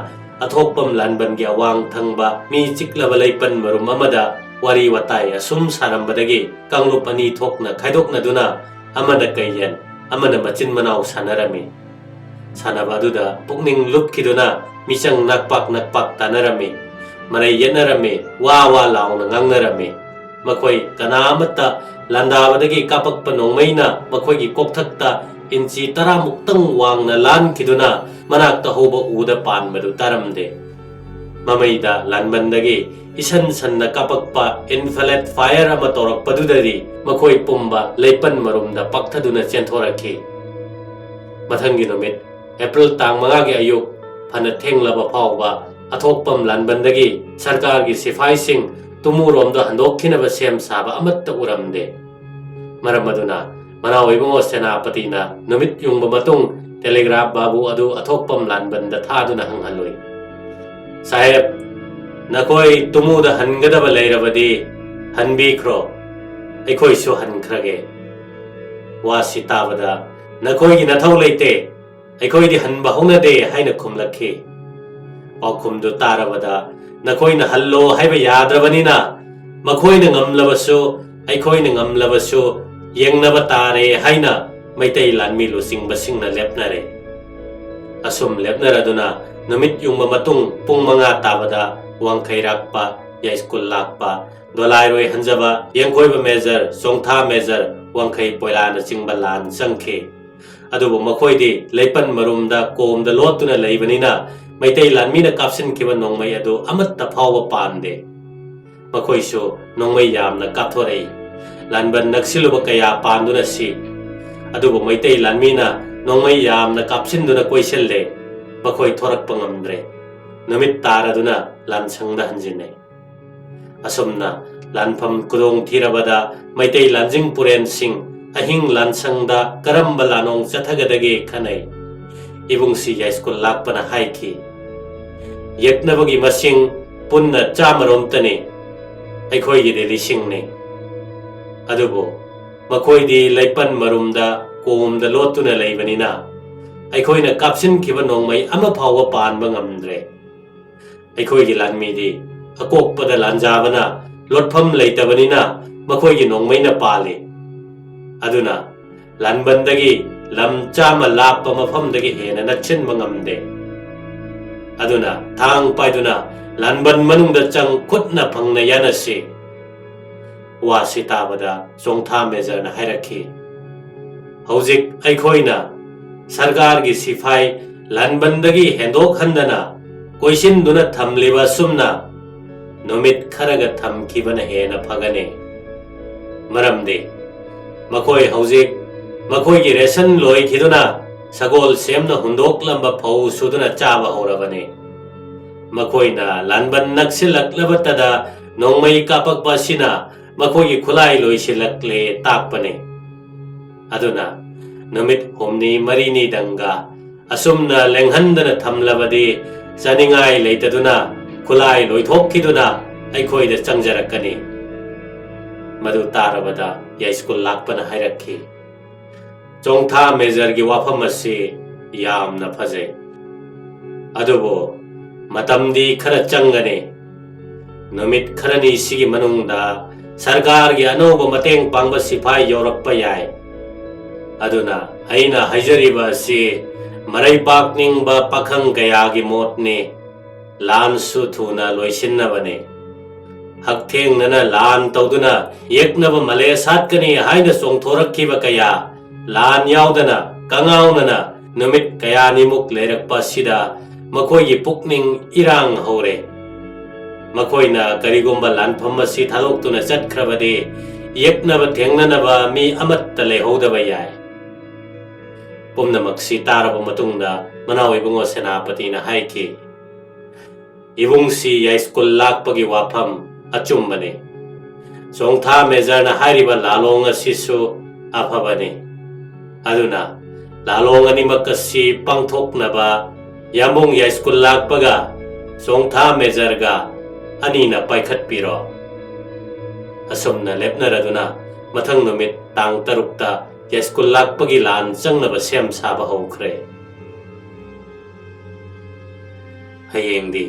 athokpam lanban gi awang thangba mi chiklaba leipan marum amada wari watai asum sarambadagi kanglup ani thokna khaidokna duna amada kaiyan amana machin manau sanarami sanaba duda pukning lupkiduna misang nakpak tanarami marai yenarami wa launa ngangnarami makhoi kanamata landabadagi kapak panongmaina makhoi gi kokthakta inchi tara muktang wangna lan kiduna manakta hoba uda pan madu taramde mamaida lanbandagi isan sanna kapakpa infrared fire ama torak padudari makhoi pumba leipan marumda pakthaduna chenthoraki mathangi numit april tang manga gi ayuk phana thenglaba phawba athokpam lanbandagi sarkar gi sifai sing tumuromda handokhinaba sem saba amatta uramde maramaduna Manau Ibomcha Senapatina numit yung mabatung telegraph babu adu athokpam lanbanda thaduna hanghaloi saheb nakoi tumuda hangadaba leirabadi hanbikhro aikoi su hankrage wasitabada nakoi gi nathau leite aikoi di hanba honade haina khumlakhi paukhumdu tarabada nakoi na hallo haiba yadrabanina makhoi na ngamlabasu aikoi na ngamlabasu yengnaba tare haina maitai lanmi lusing basingna lepnare asum lepnaraduna numit yungba matung pung manga tabada wangkhairakpa ya school lakpa dolairoi hanjaba yengkhoiba measure songtha measure wangkhai poilana chingba lan sangkhe adubu makhoidi leipan marumda komda lotuna leibanina maitai lanmina kapsin kiba nongmai adu amatta phawba pande makhoisu nongmai yamna kapthorei lanban naksiluba kaya panduna si adubu maitai lanmina nongmai yamna kapsinduna koiselle makhoi thorakpa ngamdre numit taraduna lansangda hanjine asumna lanpham kudong thirabada maitai lanjing puren sing ahing lansangda karamba lanong chathagadage khanai ibungsi ya school lakpana haiki yeknabagi masing punna chamaromtane aikhoi gi lisingne adubo makhoi di leipan marumda komda lotuna leibanina aikhoi na kapsin khiba nongmai ama phawwa panba ngamdre aikhoi gi lanmi di akokpada lanjabana lotpham leitabanina makhoi gi nongmai na pali aduna lanbandagi lam chama lappa mafamdagi hena nakchin mangamde aduna thang paiduna lanban manungda chang khutna phangna yanasi wasitabada songtha mejana hairaki hojik aikhoina sarkar gi sifai lanbandagi hendok handana koisin duna thamliba sumna numit kharaga thamkibana hena phagane maramde makhoi hojik makhoi gi ration loi khiduna sagol semna hundok lamba phau suduna chaba horabane makhoina lanban naksilaklabatada nongmai kapakpa sina makhoi khulai loisilakle takpane aduna numit homni marini danga asumna lenghandana thamlabadi chaningai leitaduna khulai loithokkiduna aikhoi da changjarakani madu tarabada ya school lakpana hairakhi chongtha major gi wafam asi yamna phaje adubo matamdi khara changane numit kharani sigi manungda sarkar gi anoba mateng pangba sipai yorakpa yai aduna aina haijariba si marai pakning ba pakhang kaya gi motne lan su thuna loisinna bane haktheng nana lan tawduna yeknaba male satkani haina songthorakki ba kaya lan yaudana kangaunana numit kaya nimuk lerakpa sida makhoi gi pukning irang hore makhoina karigomba lanpham asi thadoktuna chatkrabade ꯌꯦꯛꯅꯕ ꯊꯦꯡꯅꯅꯕ ꯃꯤ ꯑꯃꯠꯇ ꯂꯩꯍꯧꯗꯕ ꯌꯥꯏ ꯄꯨꯝꯅꯃꯛꯁꯤ ꯇꯥꯔꯕ ꯃꯇꯨꯡꯗ ꯃꯅꯥꯎ ꯏꯕꯨꯡꯉꯣ ꯁꯦꯅꯥꯄꯇꯤꯅ ꯍꯥꯏꯈꯤ ꯏꯕꯨꯡꯁꯤ ꯌꯥꯏꯁ꯭ꯀꯨꯜ ꯂꯥꯛꯄꯒꯤ ꯋꯥꯐꯝ ꯑꯆꯨꯝꯕꯅꯤ ꯆꯣꯡꯊꯥ ꯃꯦꯖꯔꯅ ꯍꯥꯏꯔꯤꯕ ꯂꯥꯂꯣꯡ ꯑꯁꯤꯁꯨ ꯑꯐꯕꯅꯤ ꯑꯗꯨꯅ ꯂꯥꯂꯣꯡ ꯑꯅꯤꯃꯛ ꯑꯁꯤ ꯄꯥꯡꯊꯣꯛꯅꯕ ꯌꯥꯝꯕꯨꯡ ꯌꯥꯏꯁ꯭ꯀꯨꯜ ꯂꯥꯛꯄꯒ ꯆꯣꯡꯊꯥ ꯃꯦꯖꯔꯒ ꯑꯅꯤꯅ ꯄꯥꯏꯈꯠꯄꯤꯔꯣ ꯑꯁꯨꯝꯅ ꯂꯦꯞꯅꯔꯗꯨꯅ ꯃꯊꯪ ꯅꯨꯃꯤꯠ ꯇꯥꯡ 6ꯇ ꯌꯥꯏꯁ꯭ꯀꯨꯜ ꯂꯥꯛꯄꯒꯤ ꯂꯥꯟ ꯆꯪꯅꯕ ꯁꯦꯝ ꯁꯥꯕ ꯍꯧꯈ꯭ꯔꯦ ꯍꯌꯦꯡꯗꯤ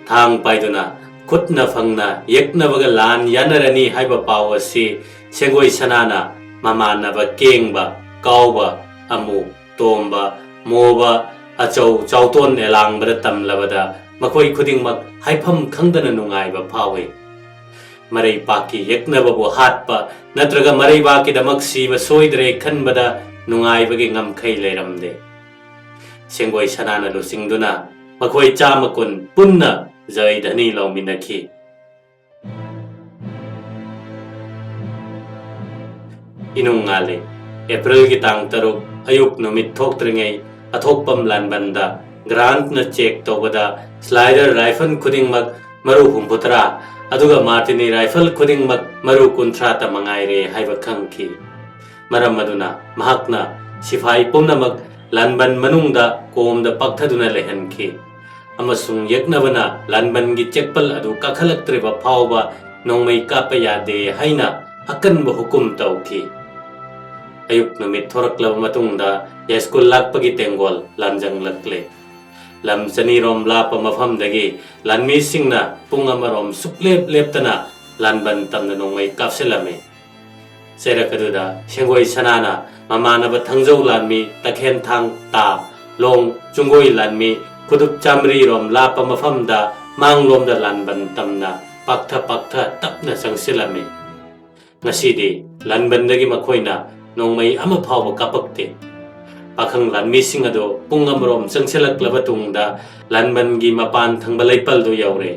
ꯊꯥꯡ ꯄꯥꯏꯗꯨꯅ ꯈꯨꯠꯅ ꯐꯪꯅ ꯌꯦꯛꯅꯕꯒ ꯂꯥꯟ ꯌꯥꯅꯔꯅꯤ ꯍꯥꯏꯕ ꯄꯥꯎ ꯑꯁꯤ ꯁꯦꯡꯒꯣꯏ ꯁꯅꯥꯅ ꯃꯃꯥꯟꯅꯕ ꯀꯦꯡꯕ ꯀꯥꯎꯕ ꯑꯃꯨ ꯇꯣꯝꯕ ꯃꯣꯕ ꯑꯆꯧ ꯆꯥꯎꯇꯣꯟ ꯑꯦꯂꯥꯡꯕꯗ ꯇꯝꯂꯕꯗ ꯃꯈꯣꯏ ꯈꯨꯗꯤꯡꯃꯛ ꯍꯥꯏꯐꯝ ꯈꯪꯗꯅ ꯅꯨꯡꯉꯥꯏꯕ ꯐꯥꯎꯏ ꯃꯔꯩꯕꯥꯛꯀꯤ ꯌꯦꯛꯅꯕꯕꯨ ꯍꯥꯠꯄ ꯅꯠꯇ꯭ꯔꯒ ꯃꯔꯩꯕꯥꯛꯀꯤꯗꯃꯛ ꯁꯤꯕ ꯁꯣꯏꯗ꯭ꯔꯦ ꯈꯟꯕꯗ ꯅꯨꯡꯉꯥꯏꯕꯒꯤ ꯉꯝꯈꯩ ꯂꯩꯔꯝꯗꯦ ꯁꯦꯡꯒꯣꯏ ꯁꯅꯥꯅ ꯂꯨꯆꯤꯡꯗꯨꯅ ꯃꯈꯣꯏ 110 ꯄꯨꯟꯅ ꯖꯩꯙꯅꯤ ꯂꯧꯃꯤꯟꯅꯈꯤ ꯏꯅꯨꯡ ꯉꯥꯜꯂꯤ ꯑꯦꯄ꯭ꯔꯤꯜꯒꯤ ꯇꯥꯡ 6 ꯑꯌꯨꯛ ꯅꯨꯃꯤꯠ ꯊꯣꯛꯇ꯭ꯔꯤꯉꯩ ꯑꯊꯣꯛꯄꯝ ꯂꯥꯟꯕꯟꯗ ꯒ꯭ꯔꯥꯟꯠꯅ ꯆꯦꯛ ꯇꯧꯕꯗ ꯁ꯭ꯂꯥꯏꯗꯔ ꯔꯥꯏꯐꯜ ꯈꯨꯗꯤꯡꯃꯛ ꯃꯔꯨ 63 ꯑꯗꯨꯒ ꯃꯥꯔꯇꯤꯅꯤ ꯔꯥꯏꯐꯜ ꯈꯨꯗꯤꯡꯃꯛ ꯃꯔꯨ 30 ꯇ ꯃꯉꯥꯏꯔꯦ ꯍꯥꯏꯕ ꯈꯪꯈꯤ ꯃꯔꯝ ꯑꯗꯨꯅ ꯃꯍꯥꯛꯅ ꯁꯤꯐꯥꯏ ꯄꯨꯝꯅꯃꯛ ꯂꯥꯟꯕꯟ ꯃꯅꯨꯡꯗ ꯀꯣꯝꯗ ꯄꯛꯊꯗꯨꯅ ꯂꯩꯍꯟꯈꯤ ꯑꯃꯁꯨꯡ ꯌꯦꯛꯅꯕꯅ ꯂꯥꯟꯕꯟꯒꯤ ꯆꯦꯛꯄꯜ ꯑꯗꯨ ꯀꯥꯈꯠꯂꯛꯇ꯭ꯔꯤꯕ ꯐꯥꯎꯕ ꯅꯣꯡꯃꯩ ꯀꯥꯞꯄ ꯌꯥꯗꯦ ꯍꯥꯏꯅ ꯑꯀꯟꯕ ꯍꯨꯀꯨꯝ ꯇꯧꯈꯤ ꯑꯌꯨꯛ ꯅꯨꯃꯤꯠ ꯊꯣꯔꯛꯂꯕ ꯃꯇꯨꯡꯗ ꯌꯥꯏꯁ꯭ꯀꯨꯜ ꯂꯥꯛꯄꯒꯤ ꯇꯦꯡꯒꯣꯜ ꯂꯥꯟꯖꯪꯂꯛꯂꯦ ꯂꯝ 200 ꯂꯥꯞꯄ ꯃꯐꯝꯗꯒꯤ ꯂꯥꯟꯃꯤꯁꯤꯡꯅ ꯄꯨꯡ ꯑꯃꯔꯣꯝ ꯁꯨꯛꯂꯦꯞ ꯂꯦꯞꯇꯅ ꯂꯥꯟꯕꯟ ꯇꯝꯅ ꯅꯣꯡꯃꯩ ꯀꯥꯞꯁꯤꯜꯂꯝꯃꯤ ꯆꯩꯔꯛ ꯑꯗꯨꯗ ꯁꯦꯡꯒꯣꯏ ꯁꯅꯥꯅ ꯃꯃꯥꯟꯅꯕ ꯊꯪꯖꯧ ꯂꯥꯟꯃꯤ ꯇꯈꯦꯟꯊꯥꯡ ꯇꯥ ꯂꯣꯡ ꯆꯨꯡꯒꯣꯏ ꯂꯥꯟꯃꯤ ꯈꯨꯗꯨꯞ 100 ꯔꯣꯝ ꯂꯥꯞꯄ ꯃꯐꯝꯗ ꯃꯥꯡꯂꯣꯝꯗ ꯂꯥꯟꯕꯟ ꯇꯝꯅ ꯄꯥꯛꯊ ꯇꯞꯅ ꯆꯪꯁꯤꯜꯂꯝꯃꯤ ꯉꯁꯤꯗꯤ ꯂꯥꯟꯕꯟꯗꯒꯤ ꯃꯈꯣꯏꯅ ꯅꯣꯡꯃꯩ ꯑꯃ ꯐꯥꯎꯕ ꯀꯥꯞꯄꯛꯇꯦ ꯄꯥꯈꯪ ꯂꯥꯟꯃꯤꯁꯤꯡ ꯑꯗꯨ ꯄꯨꯡ ꯑꯃꯔꯣꯝ ꯆꯪꯁꯤꯜꯂꯛꯂꯕ ꯇꯨꯡꯗ ꯂꯥꯟꯕꯟꯒꯤ ꯃꯄꯥꯟ ꯊꯪꯕ ꯂꯩꯄꯜꯗꯨ ꯌꯧꯔꯦ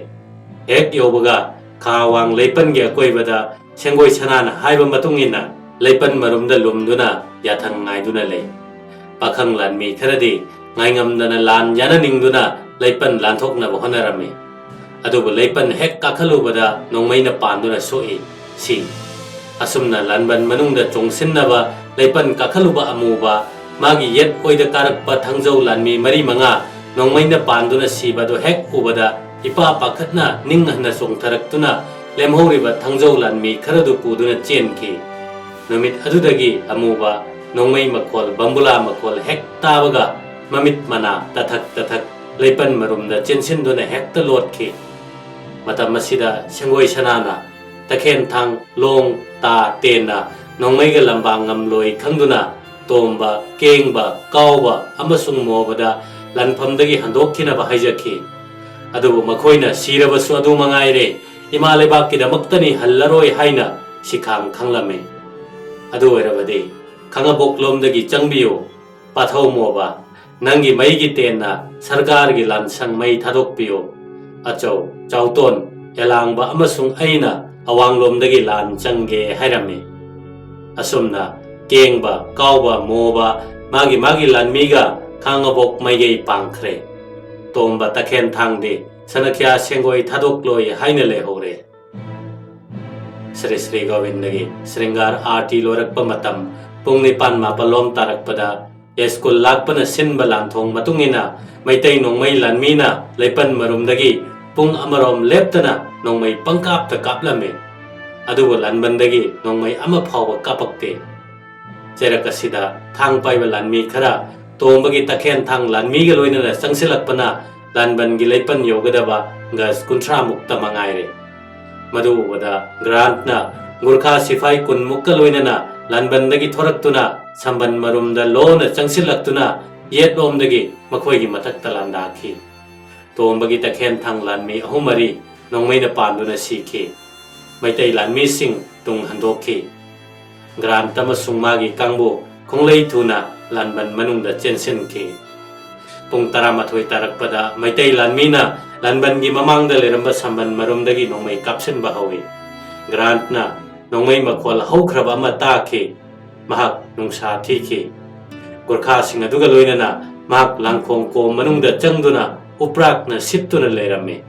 ꯍꯦꯛ ꯌꯧꯕꯒ ꯈꯥ ꯋꯥꯡ ꯂꯩꯄꯟꯒꯤ ꯑꯀꯣꯏꯕꯗ ꯁꯦꯡꯒꯣꯏ ꯁꯅꯥꯅ ꯍꯥꯏꯕ ꯃꯇꯨꯡ ꯏꯟꯅ ꯂꯩꯄꯟ ꯃꯔꯨꯝꯗ ꯂꯨꯝꯗꯨꯅ ꯌꯥꯊꯪ ꯉꯥꯏꯗꯨꯅ ꯂꯩ ꯄꯥꯈꯪ ꯂꯥꯟꯃꯤ ꯈꯔꯗꯤ ꯉꯥꯏꯉꯝꯗꯅ ꯂꯥꯟ ꯌꯥꯅꯅꯤꯡꯗꯨꯅ ꯂꯩꯄꯟ ꯂꯥꯟꯊꯣꯛꯅꯕ ꯍꯣꯠꯅꯔꯝꯃꯤ ꯑꯗꯨꯕꯨ ꯂꯩꯄꯟ ꯍꯦꯛ ꯀꯥꯈꯠꯂꯨꯕꯗ ꯅꯣꯡꯃꯩꯅ ꯄꯥꯟꯗꯨꯅ ꯁꯣꯛꯏ ꯁꯤ ꯑꯁꯨꯝꯅ ꯂꯥꯟꯕꯟ ꯃꯅꯨꯡꯗ ꯆꯣꯡꯁꯤꯟꯅꯕ ꯂꯩꯄꯟ ꯀꯥꯈꯠꯂꯨꯕ ꯑꯃꯨꯕ ꯃꯥꯒꯤ ꯌꯦꯠ ꯑꯣꯏꯗ ꯀꯥꯔꯛꯄ ꯊꯪꯖꯧ ꯂꯥꯟꯃꯤ 4-5 ꯅꯣꯡꯃꯩꯅ ꯄꯥꯟꯗꯨꯅ ꯁꯤꯕꯗꯨ ꯍꯦꯛ ꯎꯕꯗ ꯏꯄꯥ ꯄꯥꯈꯠꯅ ꯅꯤꯡꯍꯟꯅ ꯆꯣꯡꯊꯔꯛꯇꯨꯅ ꯂꯦꯝꯍꯧꯔꯤꯕ ꯊꯪꯖꯧ ꯂꯥꯟꯃꯤ ꯈꯔꯗꯨ ꯄꯨꯗꯨꯅ ꯆꯦꯟꯈꯤ ꯅꯨꯃꯤꯠ ꯑꯗꯨꯗꯒꯤ ꯑꯃꯨꯕ ꯅꯣꯡꯃꯩ ꯃꯈꯣꯜ ꯕꯝꯕꯨꯂꯥ ꯃꯈꯣꯜ ꯍꯦꯛ ꯇꯥꯕꯒ ꯃꯃꯤꯠ ꯃꯅꯥ ꯇꯊꯛ ꯂꯩꯄꯟ ꯃꯔꯨꯝꯗ ꯆꯦꯟꯁꯤꯟꯗꯨꯅ ꯍꯦꯛꯇ ꯂꯣꯠꯈꯤ ꯃꯇꯝ ꯑꯁꯤꯗ ꯁꯦꯡꯒꯣꯏ ꯁꯅꯥꯅ ꯇꯈꯦꯟꯊꯥꯡ ꯂꯣꯡ ꯇꯥ ꯇꯦꯟꯅ ꯅꯣꯡꯃꯩꯒ ꯂꯝꯕꯥꯡ ꯉꯝꯂꯣꯏ ꯈꯪꯗꯨꯅ ꯇꯣꯝꯕ ꯀꯦꯡꯕ ꯀꯥꯎꯕ ꯑꯃꯁꯨꯡ ꯃꯣꯕꯗ ꯂꯟꯐꯝꯗꯒꯤ ꯍꯟꯗꯣꯛꯈꯤꯅꯕ ꯍꯥꯏꯖꯈꯤ ꯑꯗꯨꯕꯨ ꯃꯈꯣꯏꯅ ꯁꯤꯔꯕꯁꯨ ꯑꯗꯨ ꯃꯉꯥꯏꯔꯦ ꯏꯃꯥ ꯂꯩꯕꯥꯛꯀꯤꯗꯃꯛꯇꯅꯤ ꯍꯜꯂꯔꯣꯏ ꯍꯥꯏꯅ ꯁꯤꯈꯥꯡ ꯈꯪꯂꯝꯃꯤ ꯑꯗꯨ ꯑꯣꯏꯔꯕꯗꯤ ꯈꯪꯉꯕꯣꯛꯂꯣꯝꯗꯒꯤ ꯆꯪꯕꯤꯌꯨ ꯄꯥꯊꯧ ꯃꯣꯕ ꯅꯪꯒꯤ ꯃꯩꯒꯤ ꯇꯦꯟꯅ ꯁꯔꯀꯥꯔꯒꯤ ꯂꯥꯟꯁꯪ ꯃꯩ ꯊꯥꯗꯣꯛꯄꯤꯌꯨ ꯑꯆꯧ ꯆꯥꯎꯇꯣꯟ ꯑꯦꯂꯥꯡꯕ ꯑꯃꯁꯨꯡ ꯑꯩꯅ ꯑꯋꯥꯡꯂꯣꯝꯗꯒꯤ ꯂꯥꯟ ꯆꯪꯒꯦ ꯍꯥꯏꯔꯝꯃꯤ ꯑꯁꯨꯝꯅ ꯀꯦꯡꯕ ꯀꯥꯎꯕ ꯃꯣꯕ ꯃꯥꯒꯤ ꯂꯥꯟꯃꯤꯒ ꯈꯥꯡꯉꯕꯣꯛ ꯃꯥꯏꯀꯩ ꯄꯥꯡꯈ꯭ꯔꯦ ꯇꯣꯝꯕ ꯇꯈꯦꯟꯊꯥꯡꯗꯤ ꯁꯅꯈ꯭ꯌꯥ ꯁꯦꯡꯒꯣꯏ ꯊꯥꯗꯣꯛꯂꯣꯏ ꯍꯥꯏꯅ ꯂꯩꯍꯧꯔꯦ శ్రీ శ్రీ గోవిందꯒꯤ శ్రీంగార్ ఆర్టీ లోరꯛꯄ మతం ꯄꯨꯡ 9-10 తారꯛꯄꯗ ꯌꯥꯏꯁ꯭ꯀꯨꯜ ꯂꯥꯛꯄꯅ ꯁꯤꯟꯕ ꯂꯥꯟꯊꯣꯡ ꯃꯇꯨꯡꯏꯟꯅ ꯃꯩꯇꯩ ꯅꯣꯡꯃꯩ ꯂꯥꯟꯃꯤꯅ ꯂꯩꯄꯟ ꯃꯔꯨꯝꯗꯒꯤ ꯄꯨꯡ ꯑꯃꯔꯣꯝ ꯂꯦꯞꯇꯅ ꯅꯣꯡꯃꯩ ꯄꯪꯀꯥꯞꯇ ꯀꯥꯞꯂꯝꯃꯤ ꯑꯗꯨꯕꯨ ꯂꯥꯟꯕꯟꯗꯒꯤ ꯅꯣꯡꯃꯩ ꯑꯃ ꯐꯥꯎꯕ ꯀꯥꯞꯄꯛꯇꯦ ꯆꯩꯔꯛ ꯑꯁꯤꯗ ꯊꯥꯡ ꯄꯥꯏꯕ ꯂꯥꯟꯃꯤ ꯈꯔ ꯇꯣꯝꯕꯒꯤ ꯇꯈꯦꯟꯊꯥꯡ ꯂꯥꯟꯃꯤꯒ ꯂꯣꯏꯅꯅ ꯆꯪꯁꯤꯜꯂꯛꯄꯅ ꯂꯥꯟꯕꯟꯒꯤ ꯂꯩꯄꯟ ꯌꯧꯒꯗꯕ ꯒꯖ 30 ꯃꯨꯛꯇ ꯃꯉꯥꯏꯔꯦ ꯃꯗꯨ ꯎꯕꯗ ꯒ꯭ꯔꯥꯟꯠꯅ ꯒꯨꯔꯈꯥ ꯁꯤꯐꯥꯏ 10 ꯃꯨꯛꯀ ꯂꯣꯏꯅꯅ ꯂꯥꯟꯕꯟꯗꯒꯤ ꯊꯣꯔꯛꯇꯨꯅ ꯁꯝꯕꯟ ꯃꯔꯨꯝꯗ ꯂꯣꯟꯅ ꯆꯪꯁꯤꯜꯂꯛꯇꯨꯅ ꯌꯦꯠꯂꯣꯝꯗꯒꯤ ꯃꯈꯣꯏꯒꯤ ꯃꯊꯛꯇ ꯂꯥꯟꯗꯥꯈꯤ ꯇꯣꯝꯕꯒꯤ ꯇꯈꯦꯟꯊꯥꯡ ꯂꯥꯟꯃꯤ 3-4 ꯅꯣꯡꯃꯩꯅ ꯄꯥꯟꯗꯨꯅ ꯁꯤꯈꯤ ꯃꯩꯇꯩ ꯂꯥꯟꯃꯤꯁꯤꯡ ꯇꯨꯡ ꯍꯟꯗꯣꯛꯈꯤ ꯒ꯭ꯔꯥꯟꯠ ꯑꯃꯁꯨꯡ ꯃꯥꯒꯤ ꯀꯥꯡꯕꯨ ꯈꯣꯡꯂꯩ ꯊꯨꯅ ꯂꯥꯟꯕꯟ ꯃꯅꯨꯡꯗ ꯆꯦꯟꯁꯤꯟꯈꯤ ꯄꯨꯡ 12 ꯇꯥꯔꯛꯄꯗ ꯃꯩꯇꯩ ꯂꯥꯟꯃꯤꯅ ꯂꯥꯟꯕꯟꯒꯤ ꯃꯃꯥꯡꯗ ꯂꯩꯔꯝꯕ ꯁꯝꯕꯟ ꯃꯔꯨꯝꯗꯒꯤ ꯅꯣꯡꯃꯩ ꯀꯥꯞꯁꯤꯟꯕ ꯍꯧꯏ ꯒ꯭ꯔꯥꯟꯠꯅ nongmei makhol haukraba ama taki mahak nungsa thiki gorkha sing aduga loinana mahak langkhong ko manungda changduna uprak na sittuna leirame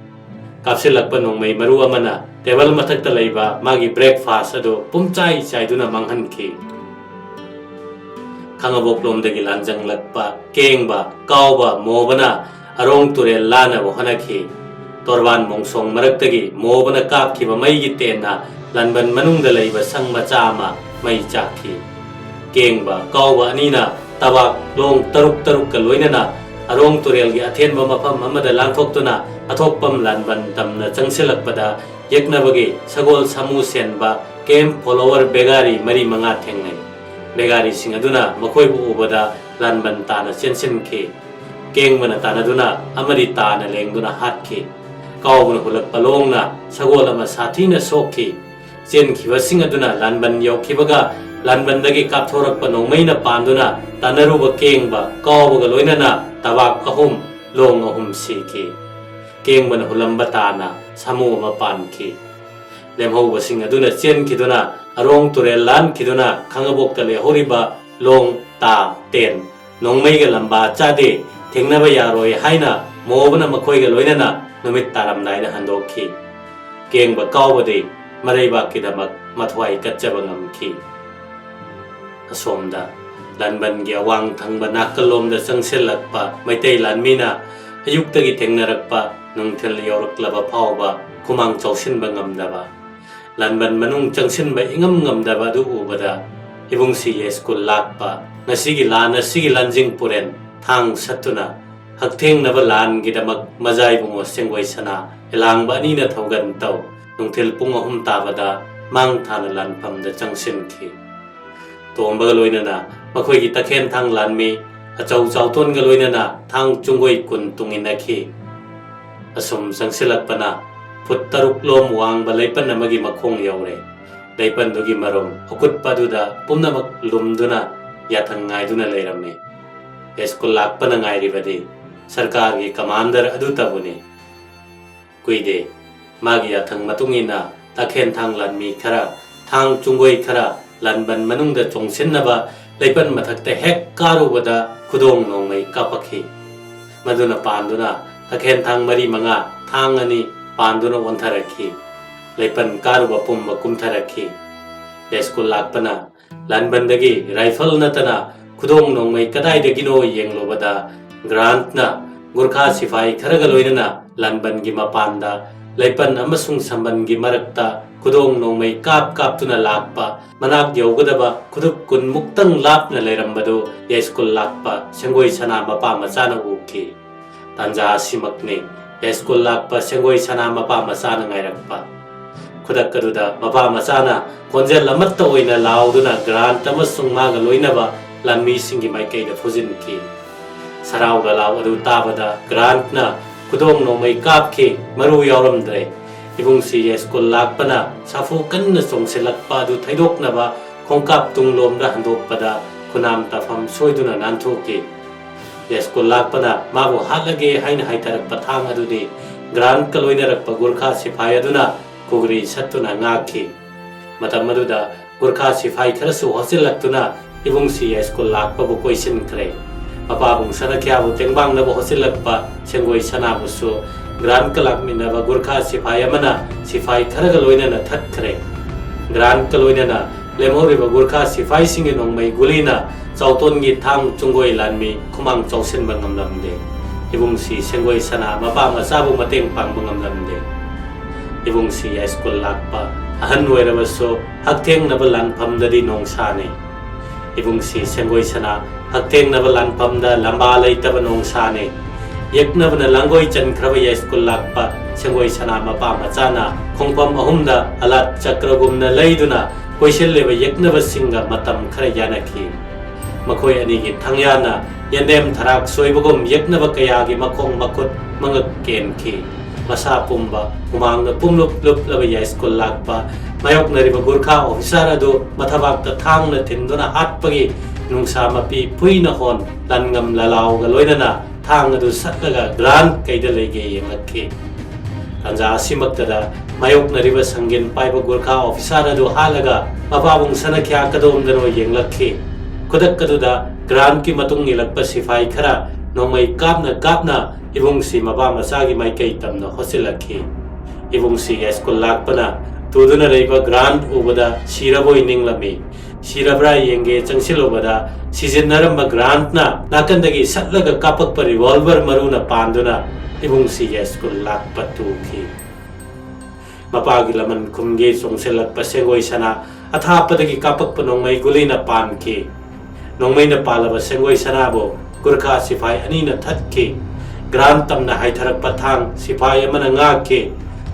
kapsilakpa nongmei maru amana table mathakta leiba magi breakfast ado pumchai chaiduna manghanki khangabok lomdagi lanjang lakpa kengba kauba mobana arong turel lana bo hanaki torban mongsong maraktagi mobana kapkiba maigi tenna lanban manungda leiba sang macha ama mai chakhi kengba kauba anina tabak long taruk ka loinana arong turel gi athenba mafam amada langthoktuna athokpam lanban tamna changsilakpada yeknabagi sagol samu senba kem follower begari mari manga thengnai begari sing aduna makhoi bu ubada lanban tana chensinki kengmana tanaduna amari tana lengduna hatki kaubuna hulak palongna sagol ama sathina sokki chen khiba sing aduna lanban yokhibaga lanban dagi kapthorak panongmaina panduna tanaruba kengba kaubaga loinana tabak ahum long ahum siki kengmana hulamba tana samu ama panki lemhauba sing aduna chen khiduna arong turel lan khiduna khangabok tale horiba long ta ten nongmei ga lamba chade thengnaba yaroi haina mobana makhoi ga loinana numit taram naina handokhi kengba kaubade maraiba kidamak mathwai katchaba ngamki asomda lanban gi awang thangba nakalomda changselakpa maitai lanmina ayuktagi thengnarakpa nungthel yoraklaba phawba kumang chawsinba ngamdaba lanban manung changsinba ingam ngamdaba du ubada ibungsi school lakpa ngasigi lana sigi lanjing puren thang satuna haktheng naba lan gidamak majai bungo sengoi sana elangba ni na thogan taw nungthel pung ahum tabada mang thana lan phamda changsinki tomba loinana makhoi gi takhen thang lanmi achau chauton ga loinana thang chungoi kun tunginaki asum sangsilakpana futtaruk lom wang balaipan namagi makhong yaure leipan dugi marom okut paduda pumnamak lumduna yathang ngaiduna leirame eskul lakpana ngairibadi sarkar gi commander adu tabuni kuide magi yathang matungina takhen thang lanmi khara thang chungoi khara lanban manungda chongsinnaba leipan mathakte hek karubada khudong nongmei kapakhi maduna panduna takhen thang mari manga thang ani panduna ontharakhi leipan karuba pumba kumtharakhi eskul lakpana lanbandagi rifle natana khudong nongmei kadai dagino yenglobada grant na gurkha sifai kharaga loinana lanban gi mapanda leipan amasung samban gi marakta khudong nongmei kap tuna lakpa manak yogadaba khuduk kun muktang lapna leirambado eskul lakpa sengoi sana mapa machana ukki tanja simakne eskul lakpa sengoi sana mapa machana ngairakpa khudak kaduda mapa machana konjel lamatta oina lauduna grant amasung maga loinaba lanmi singi maikei da fujinki sarau ga law adu tabada grant na khudong nongmei kapki maru yauramdre ibungsi eskul lakpana safu kanna songselakpa du thaidoknaba khongkap tunglomda handokpada khunam tafam soiduna nanthoki eskul lakpana mabu halage haina haitarakpa thang adudi grant kaloinarakpa gurkha sifai aduna kugri sattuna ngaki matam aduda gurkha sifai kharasu hosilaktuna ibungsi eskul lakpa bu koisin kre papa bung sanakya bu tengbang na bu hosilakpa sengoi sana busu Grand kalak minaba gurkha sifai amana sifai kharaga loinana that khare Grand kaloinana lemhoriba gurkha sifai singi nongmei gulina chauton gi thang chungoi lanmi khumang chausin bangam lamde ibungsi sengoi sana mapa masabu mateng pang bangam lamde ibungsi eskul lakpa ahan noirabaso haktheng nabalan phamdadi nongsane ibungsi sengoi sana haktheng nabalan phamda lamba leitaba nongsane yeknabna langoi chan khraba eskul lakpa sengoi sana mapa machana khongpam ahumda alat chakragumna leiduna koiselleba yeknaba singa matam khara yanaki makhoi ani gi thangyana yandem tharak soibagum yeknaba kaya gi makhong makut mangak kenki masa pumba humangna pumlup lup laba eskul lakpa mayok nariba gurkha officer adu mathabak ta thangna tinduna hatpagi nungsa mapi puina hon langam lalaw ga loinana thang adu satlaga grand kaida lege yengakki Tanja asimaktada mayoknariba sangin paiba Gurkha officer adu halaga mapabung sanakya kadomdano yenglakhi kudak kaduda grant ki matung nilakpa sifai khara nongmai kapna ibungsi maba masagi maikai tamna hosilakhi ibungsi school lakpana tuduna reiba grant ubada siraboi ninglami sirabra yenge changsilobada sijinnaramba grant na nakandagi satlaga kapak pa revolver maruna panduna ibungsi school lakpa tukhi mapagi laman kumge songselak pa Sengoi sana athapadagi kapak pa nongmai guli na panki nongmai na palaba Sengoi sana bo Gurkha sifai ani na thatki grant tam na haitharak pathang sifai amana ngaki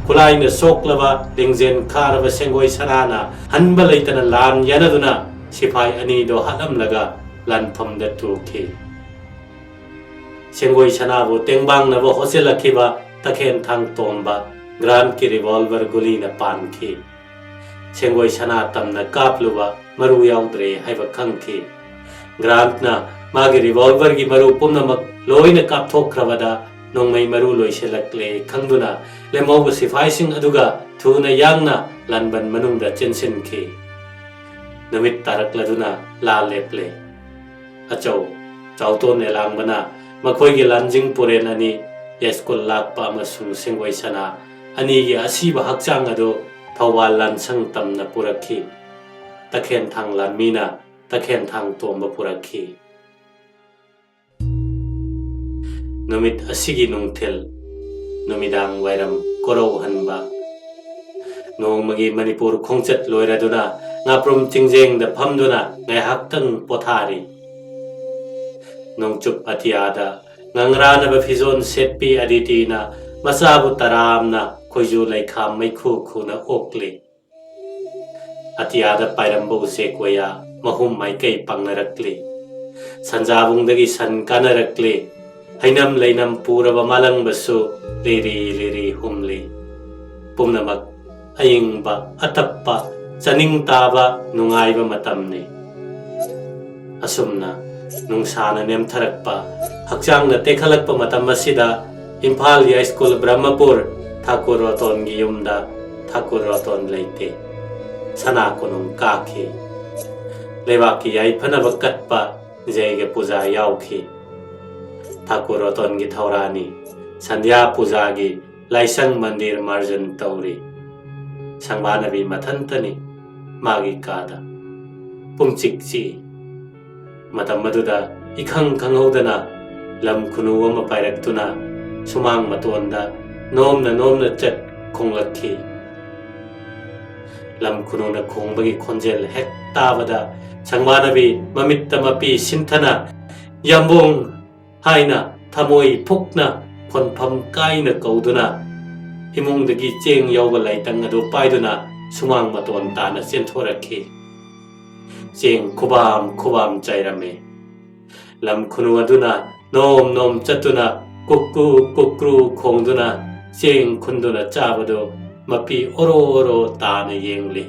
kulai na soklaba lingzen kharaba Sengoi sana na hanba leitana lan yanaduna sifai ani do halam laga lan pham da tukhi Sengoi sana bo tengbang na bo hoselakhi ba takhen thang tomba grant ki revolver guli na panki Sengoi sana tam na kapluba maru yaudre haiba khangki grant na magi revolver gi maru pumnamak loina kapthokhrabada nongmai maru loiselakle khangduna lemawba sifai sing aduga thuna yangna lanban manungda chensinki namit tarakladuna la leple achau chauton elangbana makhoi gi lanjing puren ani school lakpa amasung Sengoi sana ani gi asiba hakchang ado thawal lansang tamna purakhi takhen thang lanmina takhen thang tomba purakhi numit asigi nungthel numidang wairam korau hanba nongmagi Manipur khongchat loiraduna ngaprum chingjeng da phamduna ngaihaktang pothari nongchup atiada ngangrana ba fizon setpi aditina masabu taramna khoiju laikham maikhu khuna okli atiada pairambo sekwaya mahum maikai pangnarakli sanjabungdagi san kanarakli hainam leinam puraba malang basu liri humli pumnamak ayingba atappa chaning taba nungaiba matamni asumna nungsana nemtharakpa hakchangna tekhalakpa matam asida Imphal High School Brahmapur Thakur Roton gi yumda Thakur Roton leite sana kunung kakhi lewaki yai phanaba katpa jege puja yauki Thakur Roton gi thaurani sandhya puja gi laisang mandir marjan tauri sangbanabi mathantani magi kada pumchikchi matam maduda ikhang khanghodana lam khunu ama pairaktuna sumang matonda nomna chat khonglakhi lam khununa khongbagi khonjel hek tabada sangbanabi mamitta mapi sinthana yambung haina thamoi phukna phonpham kaina kauduna himungdagi cheng yawba laitang adu paiduna sumang maton tana chenthoraki cheng khubam chairame lam khunu aduna nom chatuna kukru khongduna cheng khunduna chabado mapi oro tana yengli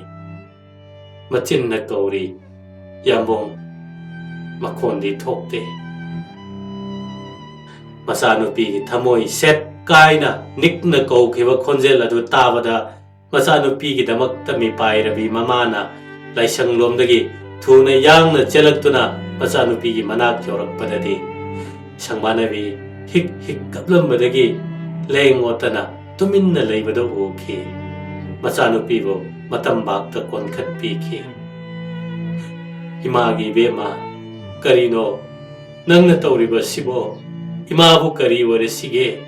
machinna kauri yambong makhondi thokte masanupi thamoi set kaina nikna kaukhiba khonjel adu tabada masanupi gi damakta mi pairabi mamana laisang lomdagi thuna yangna chelaktuna masanupi gi manak yorakpadadi sangbanabi hik kaplambadagi lengotana tuminna leibada ukhi masanupi bo matam bakta konkhat pikhi imagi bema karino nangna tawriba sibo imabu kari wore sige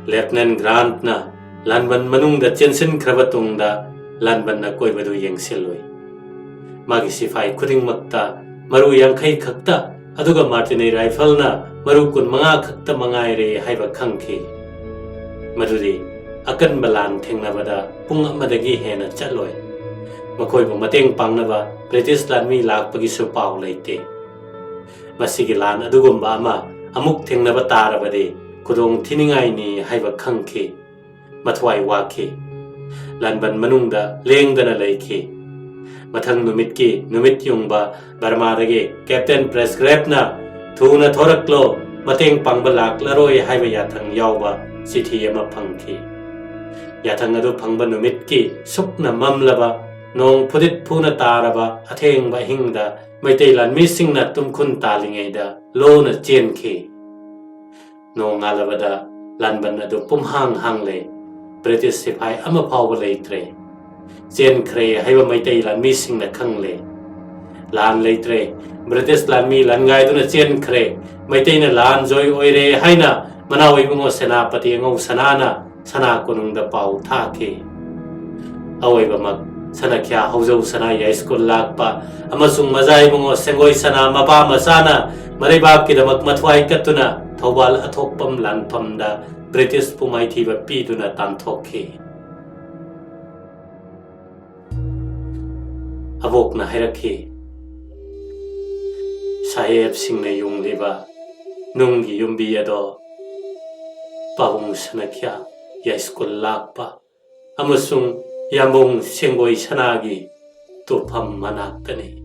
Lieutenant Grant na lanban manungda chensin krabatungda lanban na koibadu yengsiloi magi sifai khuding makta maru yangkai khakta aduga martini rifle na maru kun manga khakta mangaire haiba khangki maduri akan balan thengnabada pung amadagi hena chatloi makoibu mateng pangnaba British lanmi lakpagi su pau leite masigi lan adugumba ama amuk thengnaba tarabade kudong thiningai ni haiba khangki mathwai waki lanban manungda lengdana leiki mathang numit yungba Burma dagi Captain Prescribe na thuna thoraklo mateng pangbal laroi haiba yathang yawba chithi ama phangki yathang adu phangba numit ki sukna mamlaba nong phudit phuna taraba athengba hingda maitai lanmi singna tumkhun talingeida lona chenki nong alabada lanban adu pumhang hangle British sipai ama phawba leitre chen khre haiba maitai lanmi singna khangle lan leitre British lanmi langai duna chen khre maitai na lan joy oire haina manawi bungo senapati ngau sanana sana kunungda pau thaki awaiba mak sana kya haujo sana ya school lakpa amasung mazai bungo sengoi sana mapa masana maribab ki damak mathwai katuna thawal athokpam lanpamda British pumai thiba piduna tanthokhi avokna hairakhi saheb singna yungliba nunggi yumbi ado pabung sanakya ya school lakpa amasung yambung sengoi sanagi tupam manaktani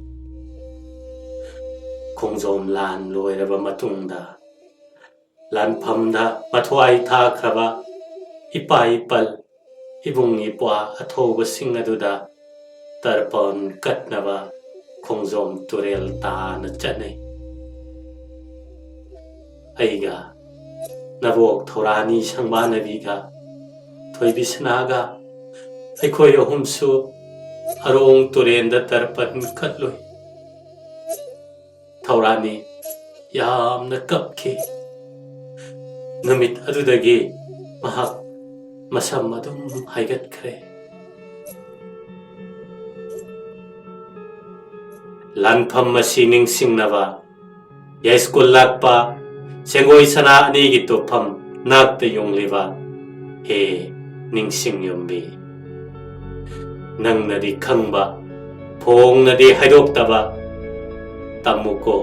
khongjom lan loiraba matungda lan phamda mathwai tha khraba ipa ipal ibung ipwa athoba sing aduda tarpon katnaba khongjom turel ta na chane aiga nabok thorani sangba nabiga thoibi sanaga aikhoi ahumsu arong turenda tarpan khatloi thorani yamna kapki numit adudagi mahak masam adum haigat khre lanpham masining singnaba ya school lakpa sengoi sana ani gi topam nakte yongliba he ningsing yombi nangnadi khangba phongnadi haidoktaba tamuko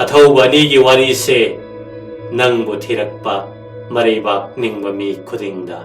athauba ni gi wari se nangbu thirakpa maribak ningba mi khudingda